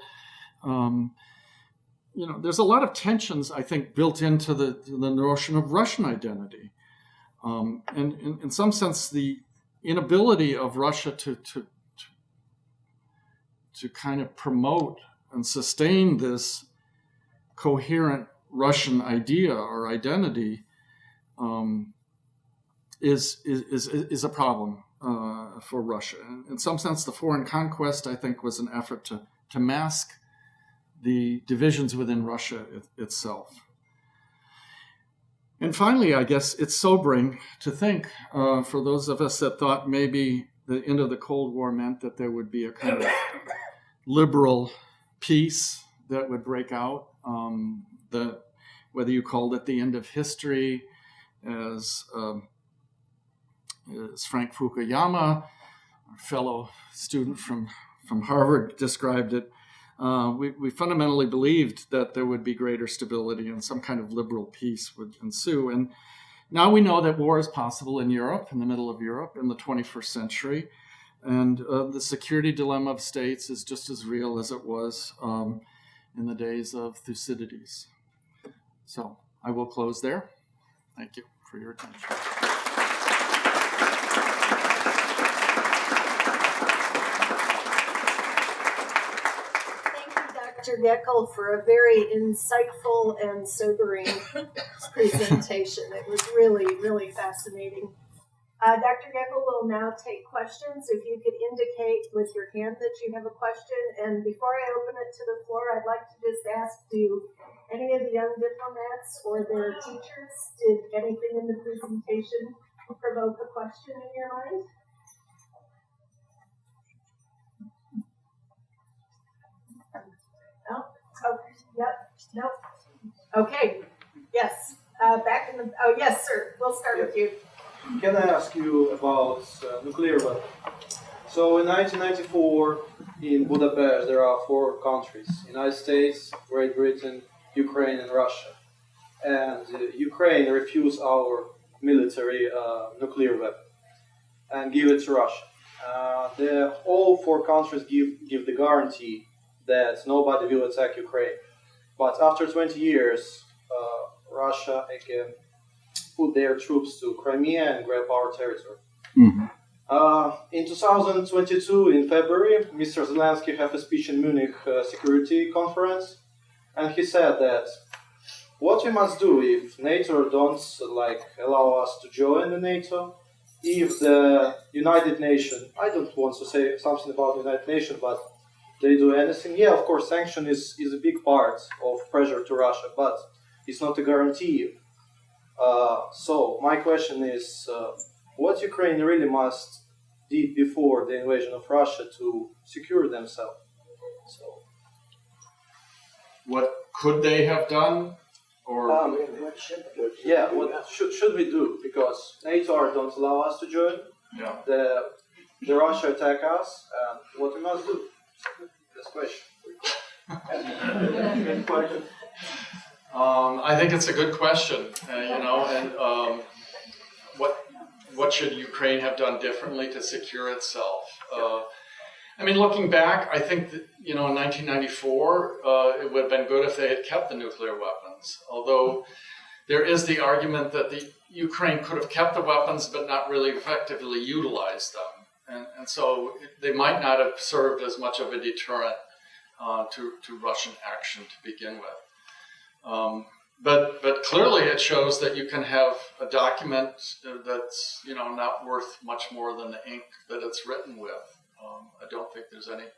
Speaker 3: there's a lot of tensions, I think, built into the notion of Russian identity. And in some sense, the inability of Russia to kind of promote and sustain this coherent Russian idea or identity is a problem for Russia. In some sense, the foreign conquest, I think, was an effort to mask the divisions within Russia itself. And finally, I guess it's sobering to think, for those of us that thought maybe the end of the Cold War meant that there would be a kind of liberal peace that would break out, whether you called it the end of history, as Frank Fukuyama, a fellow student from Harvard, described it. We fundamentally believed that there would be greater stability and some kind of liberal peace would ensue. And now we know that war is possible in Europe, in the middle of Europe, in the 21st century. And the security dilemma of states is just as real as it was in the days of Thucydides. So I will close there. Thank you for your attention.
Speaker 2: Dr. Goeckel, for a very insightful and sobering presentation. It was really, really fascinating. Dr. Goeckel will now take questions. If you could indicate with your hand that you have a question. And before I open it to the floor, I'd like to just ask, do any of the young diplomats or their teachers, did anything in the presentation provoke a question in your mind? No? Oh, yep. Nope. Okay. Yes. Back in the. Oh, yes, sir. We'll start with you.
Speaker 4: Can I ask you about nuclear weapons? So in 1994, in Budapest, there are 4 countries: United States, Great Britain, Ukraine, and Russia. And Ukraine refused our military nuclear weapon and give it to Russia. All 4 countries give the guarantee that nobody will attack Ukraine. But after 20 years, Russia again put their troops to Crimea and grab our territory.
Speaker 3: Mm-hmm.
Speaker 4: In 2022, in February, Mr. Zelensky had a speech in Munich Security Conference, and he said that what we must do if NATO don't allow us to join the NATO, if the United Nations, I don't want to say something about the United Nations, but they do anything. Yeah, of course, sanction is a big part of pressure to Russia, but it's not a guarantee. So my question is, what Ukraine really must did before the invasion of Russia to secure themselves? So,
Speaker 3: What could they have done? Or
Speaker 4: what should we do? Because NATO don't allow us to join.
Speaker 3: yeah.
Speaker 4: The Russia attack us, and what we must do? This question. Good question.
Speaker 3: I think it's a good question, and what should Ukraine have done differently to secure itself? Looking back, I think that, in 1994, it would have been good if they had kept the nuclear weapons. Although there is the argument that the Ukraine could have kept the weapons, but not really effectively utilized them, and so they might not have served as much of a deterrent to Russian action to begin with. But clearly it shows that you can have a document that's not worth much more than the ink that it's written with. I don't think there's any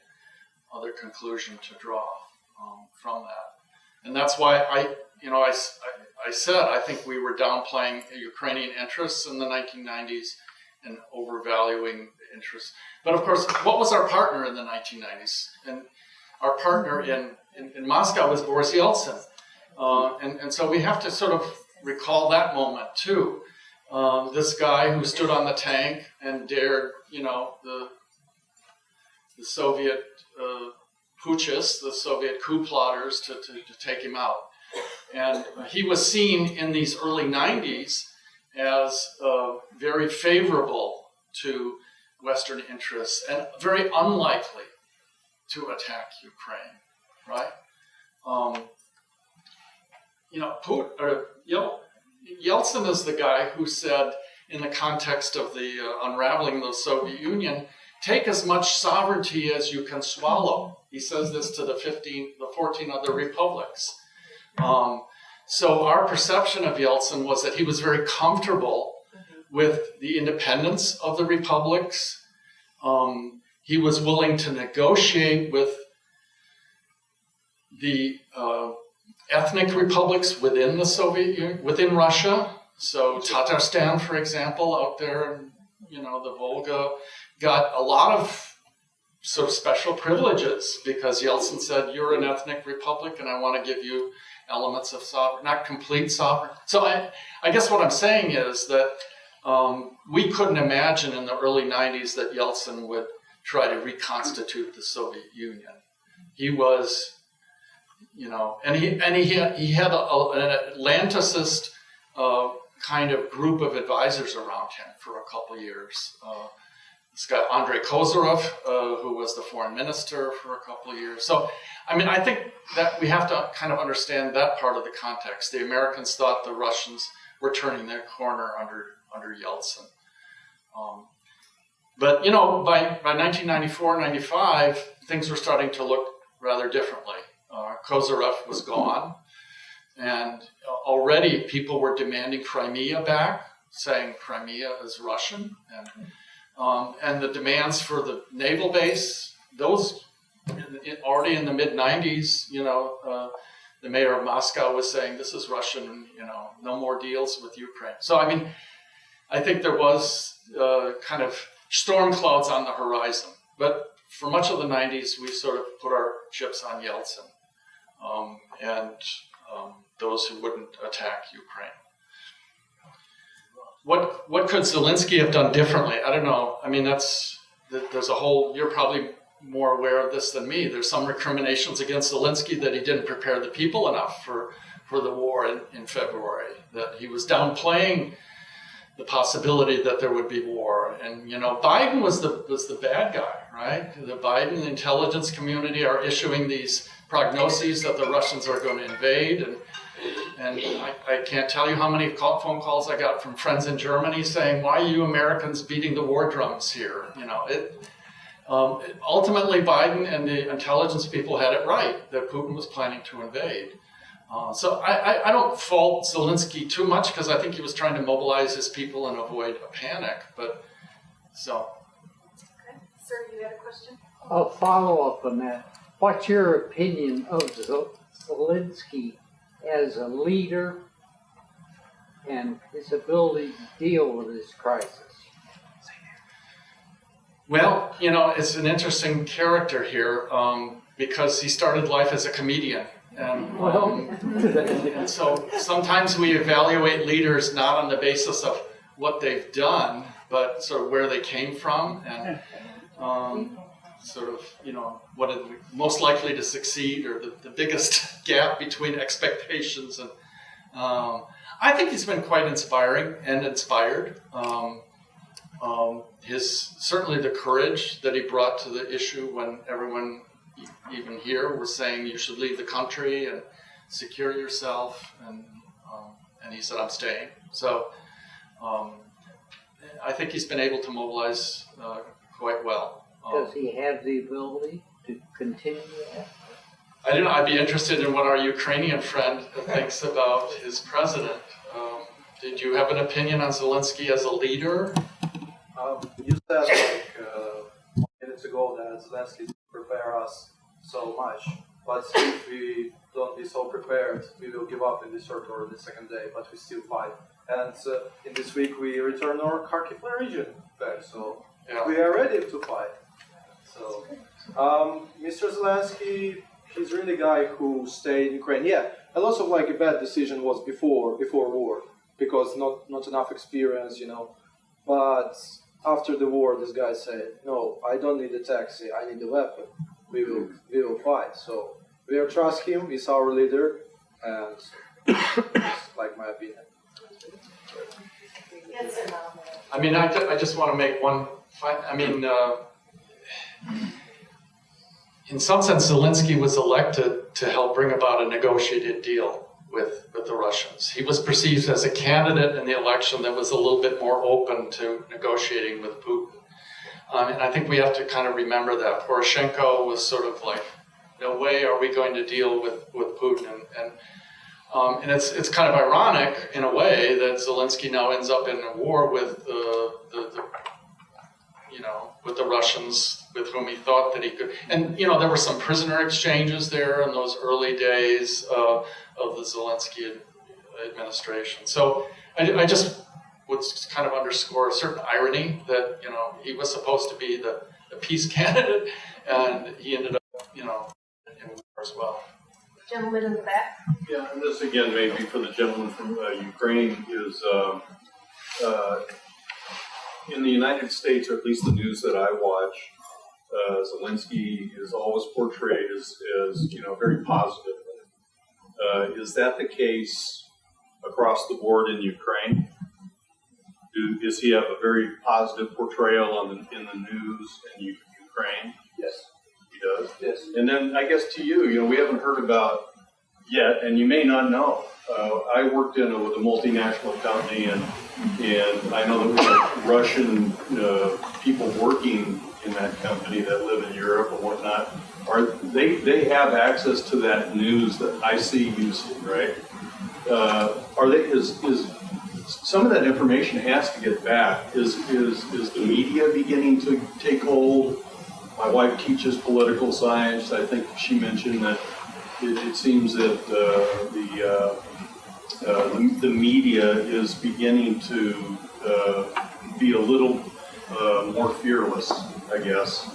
Speaker 3: other conclusion to draw from that, and that's why I said I think we were downplaying Ukrainian interests in the 1990s and overvaluing the interests. But of course, what was our partner in the 1990s? And our partner in Moscow was Boris Yeltsin. And so we have to sort of recall that moment too. This guy who stood on the tank and dared, the Soviet putschists, the Soviet coup plotters, to take him out. And he was seen in these early 90s as very favorable to Western interests and very unlikely to attack Ukraine, right? Yeltsin is the guy who said, in the context of the unraveling of the Soviet Union, take as much sovereignty as you can swallow. He says this to the 14 other republics. So our perception of Yeltsin was that he was very comfortable with the independence of the republics. He was willing to negotiate with the ethnic republics within the Soviet Union, within Russia. So Tatarstan, for example, out there in the Volga, got a lot of sort of special privileges because Yeltsin said, you're an ethnic republic and I want to give you elements of sovereign, not complete sovereign. So I guess what I'm saying is that we couldn't imagine in the early 90s that Yeltsin would try to reconstitute the Soviet Union. He was, and he had an Atlanticist kind of group of advisors around him for a couple years. This guy, Andrei Kozyrev, who was the foreign minister for a couple of years. So, I think that we have to kind of understand that part of the context. The Americans thought the Russians were turning their corner under Yeltsin. But, by 1994, 95, things were starting to look rather differently. Kozyrev was gone, and already people were demanding Crimea back, saying Crimea is Russian, and the demands for the naval base, those already in the mid-90s, the mayor of Moscow was saying this is Russian, no more deals with Ukraine. So, I think there was kind of storm clouds on the horizon. But for much of the 90s, we sort of put our chips on Yeltsin and those who wouldn't attack Ukraine. What could Zelensky have done differently? I don't know. There's a whole, you're probably more aware of this than me. There's some recriminations against Zelensky that he didn't prepare the people enough for the war in February, that he was downplaying the possibility that there would be war. And, Biden was the bad guy, right? The Biden intelligence community are issuing these prognoses that the Russians are going to invade. And I can't tell you how many phone calls I got from friends in Germany saying, why are you Americans beating the war drums here? Ultimately, Biden and the intelligence people had it right, that Putin was planning to invade. So I don't fault Zelensky too much because I think he was trying to mobilize his people and avoid a panic. But so.
Speaker 5: Okay. Sir, you had a question?
Speaker 6: A follow-up on that. What's your opinion of Zelensky as a leader and his ability to deal with this crisis?
Speaker 3: Well, it's an interesting character here because he started life as a comedian. And so sometimes we evaluate leaders not on the basis of what they've done, but sort of where they came from and what are they most likely to succeed or the biggest gap between expectations. And I think he's been quite inspiring and inspired. Certainly the courage that he brought to the issue when everyone, even here, were saying you should leave the country and secure yourself, and he said, I'm staying. So I think he's been able to mobilize quite well.
Speaker 6: Does he have the ability to continue that?
Speaker 3: I don't know. I'd be interested in what our Ukrainian friend thinks about his president. Did you have an opinion on Zelensky as a leader?
Speaker 4: You said minutes ago that Zelensky prepare us so much, but if we don't be so prepared, we will give up in the third or the second day, but we still fight. And in this week we return our Kharkiv region back, so we are ready to fight. So, Mr. Zelensky, he's really a guy who stayed in Ukraine. Yeah, a lot of a bad decision was before war, because not enough experience, But after the war, this guy said, "No, I don't need a taxi. I need a weapon. We will fight." So we will trust him. He's our leader, and it's my opinion.
Speaker 5: Yes, sir.
Speaker 3: I just want to make one. In some sense, Zelensky was elected to help bring about a negotiated deal with the Russians. He was perceived as a candidate in the election that was a little bit more open to negotiating with Putin. And I think we have to kind of remember that. Poroshenko was sort of no way are we going to deal with Putin. And And it's kind of ironic in a way that Zelensky now ends up in a war with with the Russians, with whom he thought that he could. And there were some prisoner exchanges there in those early days of the Zelensky administration. So I just would kind of underscore a certain irony that he was supposed to be the peace candidate, and he ended up in war as well.
Speaker 5: Gentleman in the back.
Speaker 7: Yeah, and this again may be for the gentleman from Ukraine, is in the United States, or at least the news that I watch, Zelensky is always portrayed as very positive. Is that the case across the board in Ukraine? Does he have a very positive portrayal in the news in Ukraine?
Speaker 4: Yes.
Speaker 7: He does?
Speaker 4: Yes.
Speaker 7: And then I guess to you, we haven't heard about yet, and you may not know. I worked with a multinational company, and I know that we have Russian people working in that company that live in Europe and whatnot. They have access to that news that I see you see, right? Is some of that information has to get back? Is the media beginning to take hold? My wife teaches political science. I think she mentioned that it seems that the media is beginning to be a little more fearless, I guess.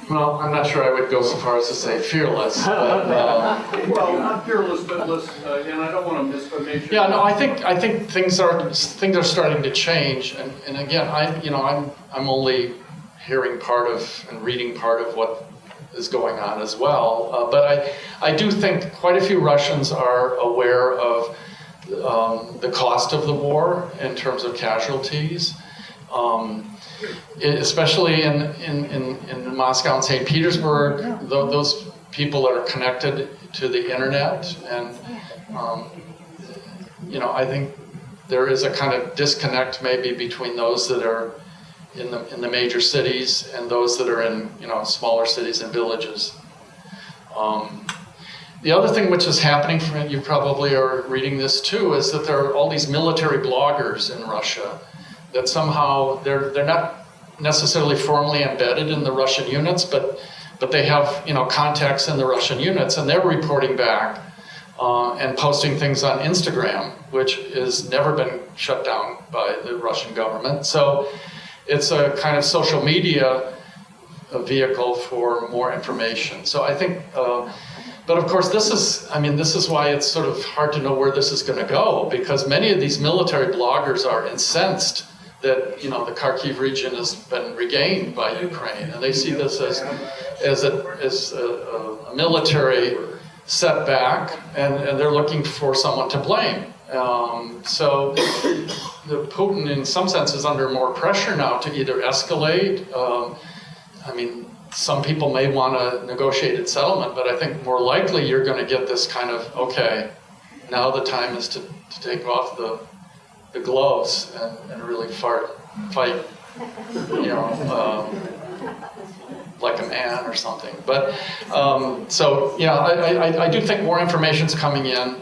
Speaker 3: Well, I'm not sure I would go so far as to say fearless, but
Speaker 7: well, not fearless, but less. And I don't want to misinformation.
Speaker 3: yeah, no, I think things are starting to change, and again, I'm only hearing part of and reading part of what is going on as well. But I do think quite a few Russians are aware of the cost of the war in terms of casualties. Especially in Moscow and St. Petersburg, those people that are connected to the internet, and I think there is a kind of disconnect maybe between those that are in the major cities and those that are in smaller cities and villages. The other thing which is happening, you probably are reading this too, is that there are all these military bloggers in Russia that somehow they're not necessarily formally embedded in the Russian units, but they have contacts in the Russian units, and they're reporting back and posting things on Instagram, which has never been shut down by the Russian government. So it's a kind of social media vehicle for more information. So I think, but of course this is why it's sort of hard to know where this is going to go, because many of these military bloggers are incensed that the Kharkiv region has been regained by Ukraine, and they see this as a military setback, and they're looking for someone to blame. So Putin, in some sense, is under more pressure now to either escalate. Some people may want a negotiated settlement, but I think more likely you're going to get this kind of, okay, now the time is to take off the gloves and really fight, like a man or something. But I do think more information's coming in,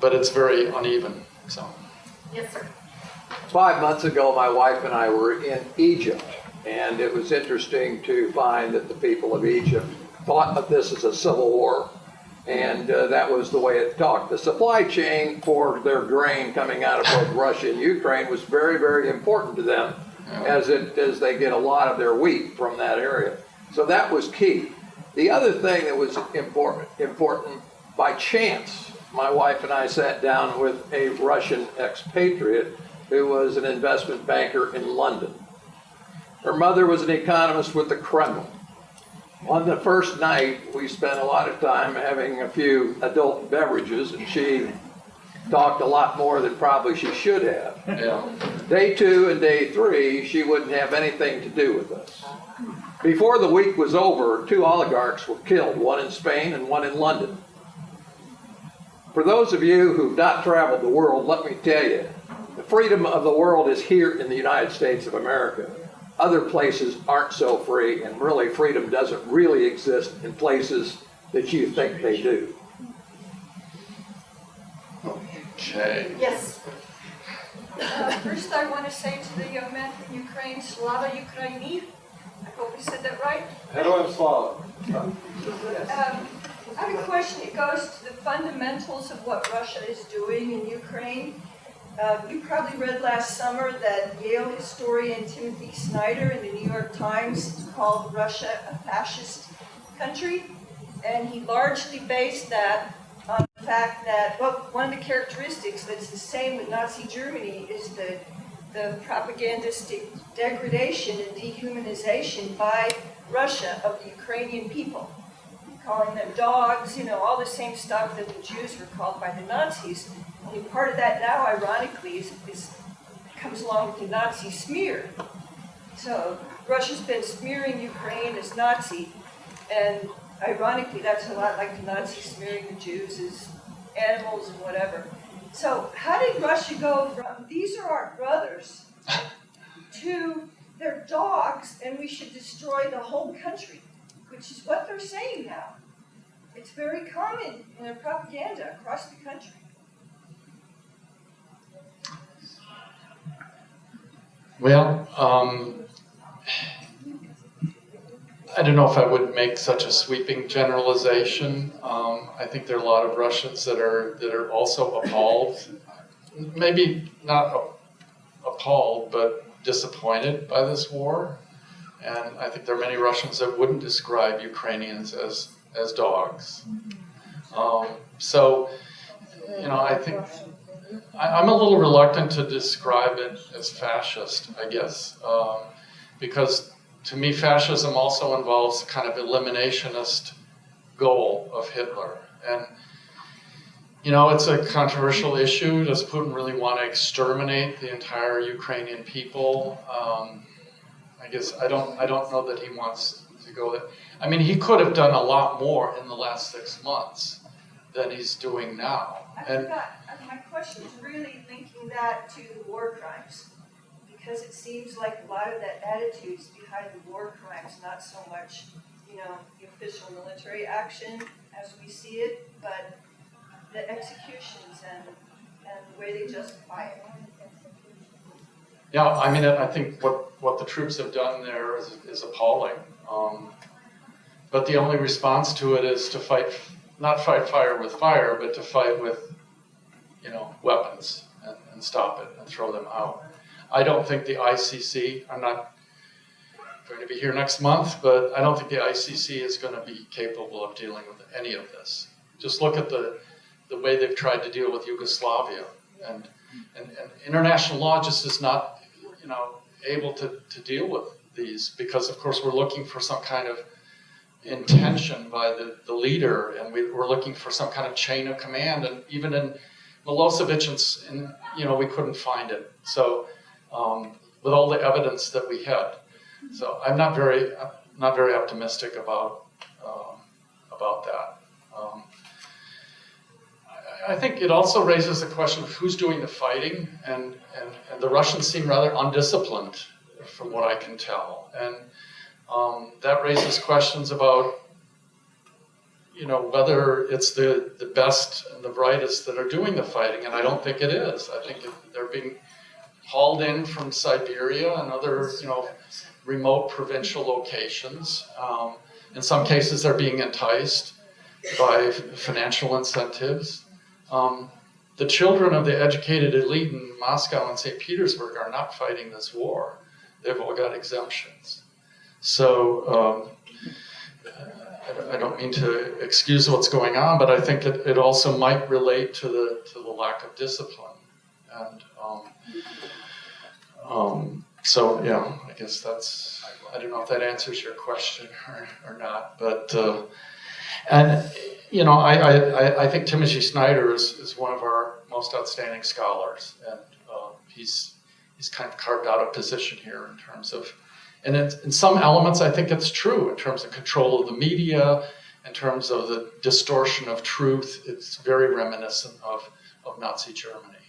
Speaker 3: but it's very uneven. So.
Speaker 5: Yes, sir.
Speaker 8: 5 months ago, my wife and I were in Egypt, and it was interesting to find that the people of Egypt thought of this as a civil war. And that was the way it talked. The supply chain for their grain coming out of both Russia and Ukraine was very, very important to them, as they get a lot of their wheat from that area. So that was key. The other thing that was important by chance, my wife and I sat down with a Russian expatriate who was an investment banker in London. Her mother was an economist with the Kremlin. On the first night, we spent a lot of time having a few adult beverages, and she talked a lot more than probably she should have.
Speaker 3: Yeah.
Speaker 8: Day 2 and day 3, she wouldn't have anything to do with us. Before the week was over, 2 oligarchs were killed, one in Spain and one in London. For those of you who've not traveled the world, let me tell you, the freedom of the world is here in the United States of America. Other places aren't so free, and really freedom doesn't really exist in places that you think they do?
Speaker 3: Okay.
Speaker 5: Yes.
Speaker 9: First, I want to say to the young man from Ukraine, Slava Ukraini. I hope I said that right.
Speaker 4: Героям слава!
Speaker 9: I have a question. It goes to the fundamentals of what Russia is doing in Ukraine. You probably read last summer that Yale historian Timothy Snyder in the New York Times called Russia a fascist country. And he largely based that on the fact that, well, one of the characteristics that's the same with Nazi Germany is the propagandistic degradation and dehumanization by Russia of the Ukrainian people, calling them dogs, all the same stuff that the Jews were called by the Nazis. Only part of that now, ironically, comes along with the Nazi smear. So Russia's been smearing Ukraine as Nazi, and ironically, that's a lot like the Nazis smearing the Jews as animals and whatever. So how did Russia go from, these are our brothers, to they're dogs and we should destroy the whole country, which is what they're saying now. It's very common in their propaganda across the country.
Speaker 3: Well, I don't know if I would make such a sweeping generalization. I think there are a lot of Russians that are also appalled, maybe not appalled, but disappointed by this war. And I think there are many Russians that wouldn't describe Ukrainians as dogs. So, I think I'm a little reluctant to describe it as fascist, I guess, because to me, fascism also involves kind of eliminationist goal of Hitler. And, it's a controversial issue. Does Putin really want to exterminate the entire Ukrainian people? I guess I don't know that he wants to go there. I mean, he could have done a lot more in the last 6 months than he's doing now.
Speaker 9: My question is really linking that to the war crimes, because it seems like a lot of that attitude's behind the war crimes, not so much, the official military action as we see it, but the executions and the way they justify it.
Speaker 3: Yeah, I mean, I think what the troops have done there is appalling. But the only response to it is to not fight fire with fire, but to fight with, weapons and stop it and throw them out. I don't think the ICC, I'm not going to be here next month, but I don't think the ICC is going to be capable of dealing with any of this. Just look at the way they've tried to deal with Yugoslavia. And international law just is not, able to deal with these because, of course, we're looking for some kind of intention by the leader, and we're looking for some kind of chain of command. And even in Milosevic, we couldn't find it. So with all the evidence that we had, so I'm not very optimistic about that. I think it also raises the question of who's doing the fighting, and the Russians seem rather undisciplined, from what I can tell, and that raises questions about, whether it's the best and the brightest that are doing the fighting, and I don't think it is. I think they're being hauled in from Siberia and other, remote provincial locations. In some cases, they're being enticed by financial incentives. The children of the educated elite in Moscow and St. Petersburg are not fighting this war. They've all got exemptions. So I don't mean to excuse what's going on, but I think it also might relate to the lack of discipline. And so, yeah, I guess I don't know if that answers your question or not, but, I think Timothy Snyder is one of our most outstanding scholars, and he's kind of carved out a position here in terms of, and in some elements I think it's true in terms of control of the media, in terms of the distortion of truth. It's very reminiscent of Nazi Germany.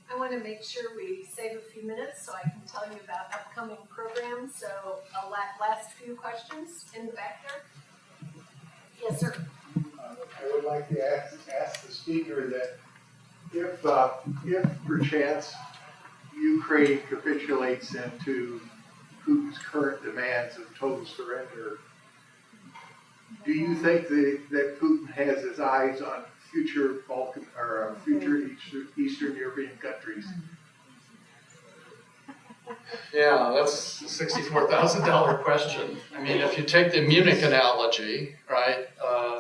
Speaker 5: I want to make sure we save a few minutes so I can tell you about upcoming programs. So last few questions in the back there.
Speaker 2: Yes, sir.
Speaker 10: I would like to ask the speaker that if perchance Ukraine capitulates into Putin's current demands of total surrender, do you think that Putin has his eyes on future Balkan or future Eastern European countries?
Speaker 3: Yeah, that's a $64,000 question. I mean, if you take the Munich analogy, right,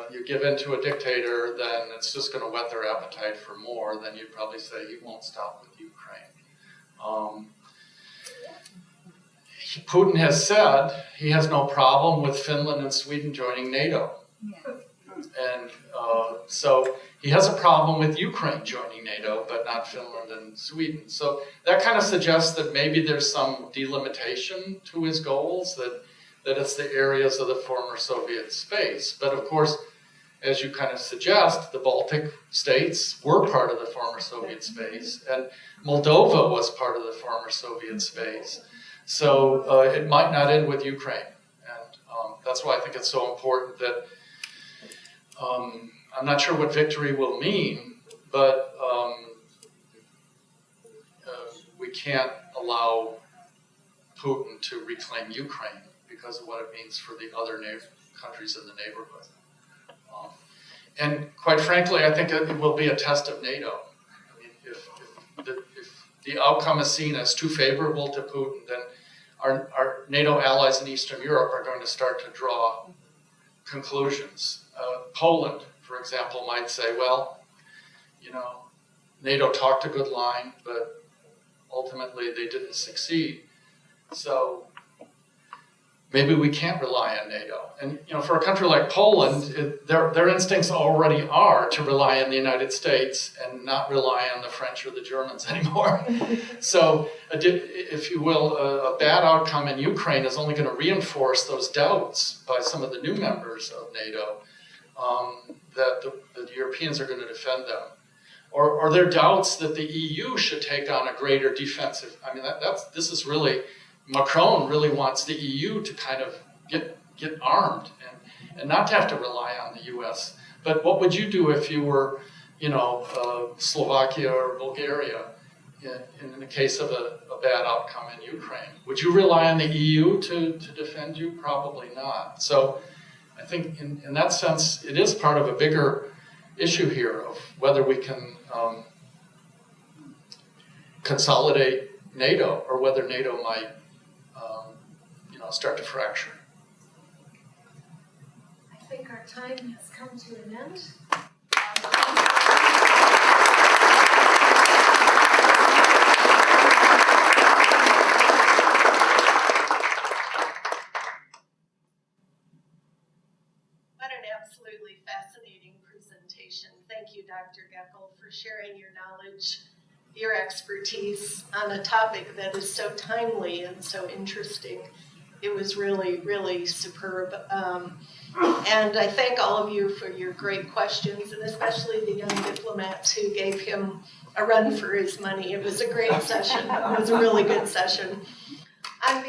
Speaker 3: you give in to a dictator, then it's just going to whet their appetite for more. Then you'd probably say he won't stop with Ukraine. Putin has said he has no problem with Finland and Sweden joining NATO. And so he has a problem with Ukraine joining NATO, but not Finland and Sweden. So that kind of suggests that maybe there's some delimitation to his goals, that it's the areas of the former Soviet space. But of course, as you kind of suggest, the Baltic states were part of the former Soviet space, and Moldova was part of the former Soviet space. So it might not end with Ukraine. And that's why I think it's so important that I'm not sure what victory will mean, but we can't allow Putin to reclaim Ukraine because of what it means for the other countries in the neighborhood. And quite frankly, I think it will be a test of NATO. I mean, if the outcome is seen as too favorable to Putin, then our NATO allies in Eastern Europe are going to start to draw conclusions. Poland, for example, might say, well, you know, NATO talked a good line, but ultimately they didn't succeed. So maybe we can't rely on NATO. And you know, for a country like Poland, their instincts already are to rely on the United States and not rely on the French or the Germans anymore. So, if you will, a bad outcome in Ukraine is only going to reinforce those doubts by some of the new members of NATO that the Europeans are going to defend them. Or their doubts that the EU should take on a greater defensive. I mean, this is really, Macron really wants the EU to kind of get armed and not to have to rely on the US. But what would you do if you were, you know, Slovakia or Bulgaria in the case of a bad outcome in Ukraine? Would you rely on the EU to defend you? Probably not. So I think in that sense, it is part of a bigger issue here of whether we can consolidate NATO or whether NATO might start to fracture.
Speaker 5: I think our time has come to an end.
Speaker 2: What an absolutely fascinating presentation. Thank you, Dr. Goeckel, for sharing your knowledge, your expertise on a topic that is so timely and so interesting. It was really, really superb. And I thank all of you for your great questions, and especially the young diplomats who gave him a run for his money. It was a great session. It was a really good session. On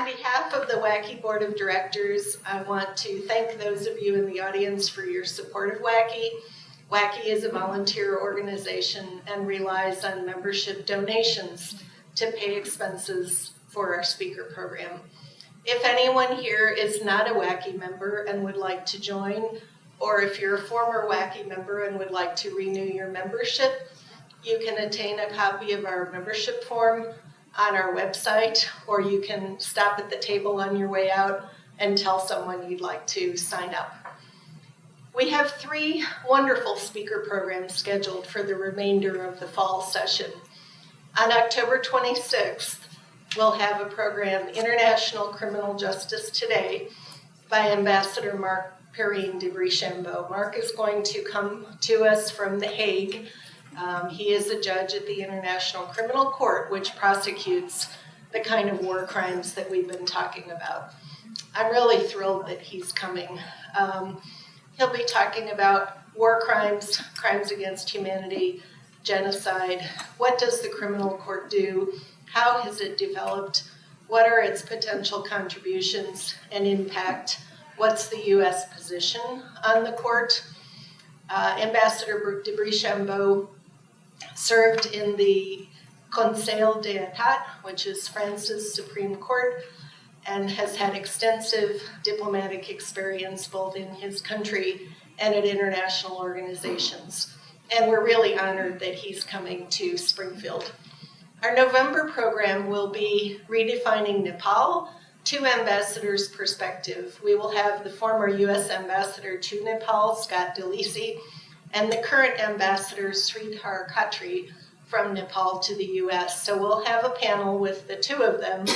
Speaker 2: behalf of the WACI Board of Directors, I want to thank those of you in the audience for your support of WACI. WACI is a volunteer organization and relies on membership donations to pay expenses for our speaker program. If anyone here is not a WACI member and would like to join, or if you're a former WACI member and would like to renew your membership, you can attain a copy of our membership form on our website, or you can stop at the table on your way out and tell someone you'd like to sign up. We have 3 wonderful speaker programs scheduled for the remainder of the fall session. On October 26th, we'll have a program, International Criminal Justice Today, by Ambassador Marc Perrine de Brichambeau. Marc is going to come to us from The Hague. He is a judge at the International Criminal Court, which prosecutes the kind of war crimes that we've been talking about. I'm really thrilled that he's coming. He'll be talking about war crimes, crimes against humanity, genocide. What does the criminal court do? How has it developed? What are its potential contributions and impact? What's the U.S. position on the court? Ambassador de Brichambeau served in the Conseil d'État, which is France's Supreme Court, and has had extensive diplomatic experience both in his country and at international organizations. And we're really honored that he's coming to Springfield. Our November program will be Redefining Nepal, two ambassadors' perspective. We will have the former U.S. ambassador to Nepal, Scott DeLisi, and the current ambassador, Sridhar Khatri, from Nepal to the U.S. So we'll have a panel with the two of them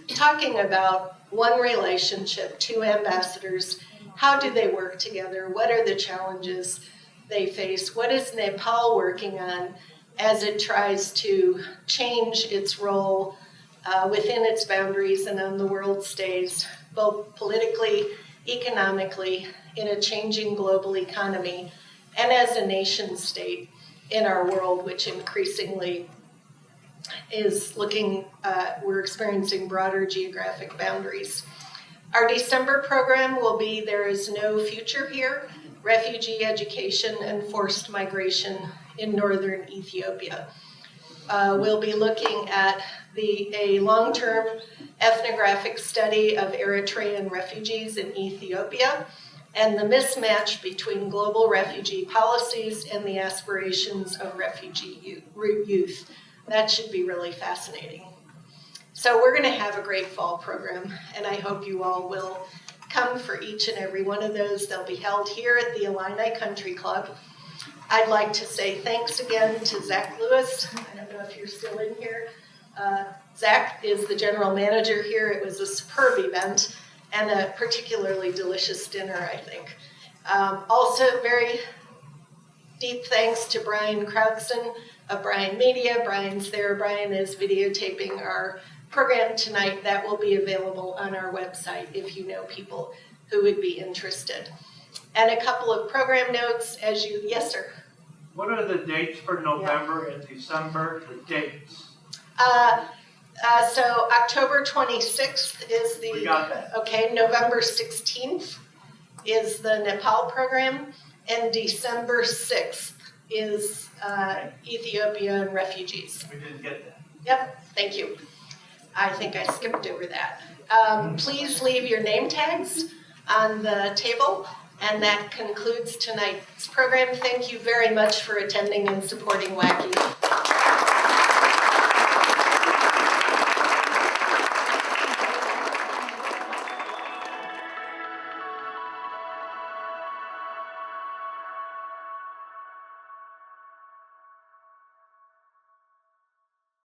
Speaker 2: talking about one relationship, two ambassadors. How do they work together? What are the challenges they face? What is Nepal working on as it tries to change its role within its boundaries and on the world stage, both politically, economically, in a changing global economy, and as a nation state in our world, which increasingly is looking, we're experiencing broader geographic boundaries. Our December program will be There Is No Future Here, Refugee Education and Forced Migration in Northern Ethiopia. We'll be looking at a long-term ethnographic study of Eritrean refugees in Ethiopia and the mismatch between global refugee policies and the aspirations of refugee youth. That should be really fascinating. So we're going to have a great fall program, and I hope you all will come for each and every one of those. They'll be held here at the Illini Country Club. I'd like to say thanks again to Zach Lewis. I don't know if you're still in here. Zach is the general manager here. It was a superb event and a particularly delicious dinner, I think. Also, very deep thanks to Brian Crowdson of Brian Media. Brian's there. Brian is videotaping our program tonight. That will be available on our website if you know people who would be interested. And a couple of program notes as you, yes, sir.
Speaker 11: What are the dates for November and December, the dates?
Speaker 2: So October 26th is the,
Speaker 11: We got that.
Speaker 2: Okay, November 16th is the Nepal program, and December 6th is Ethiopia and refugees.
Speaker 11: We didn't get that.
Speaker 2: Yep, thank you. I think I skipped over that. Please leave your name tags on the table, and that concludes tonight's program. Thank you very much for attending and supporting WACI.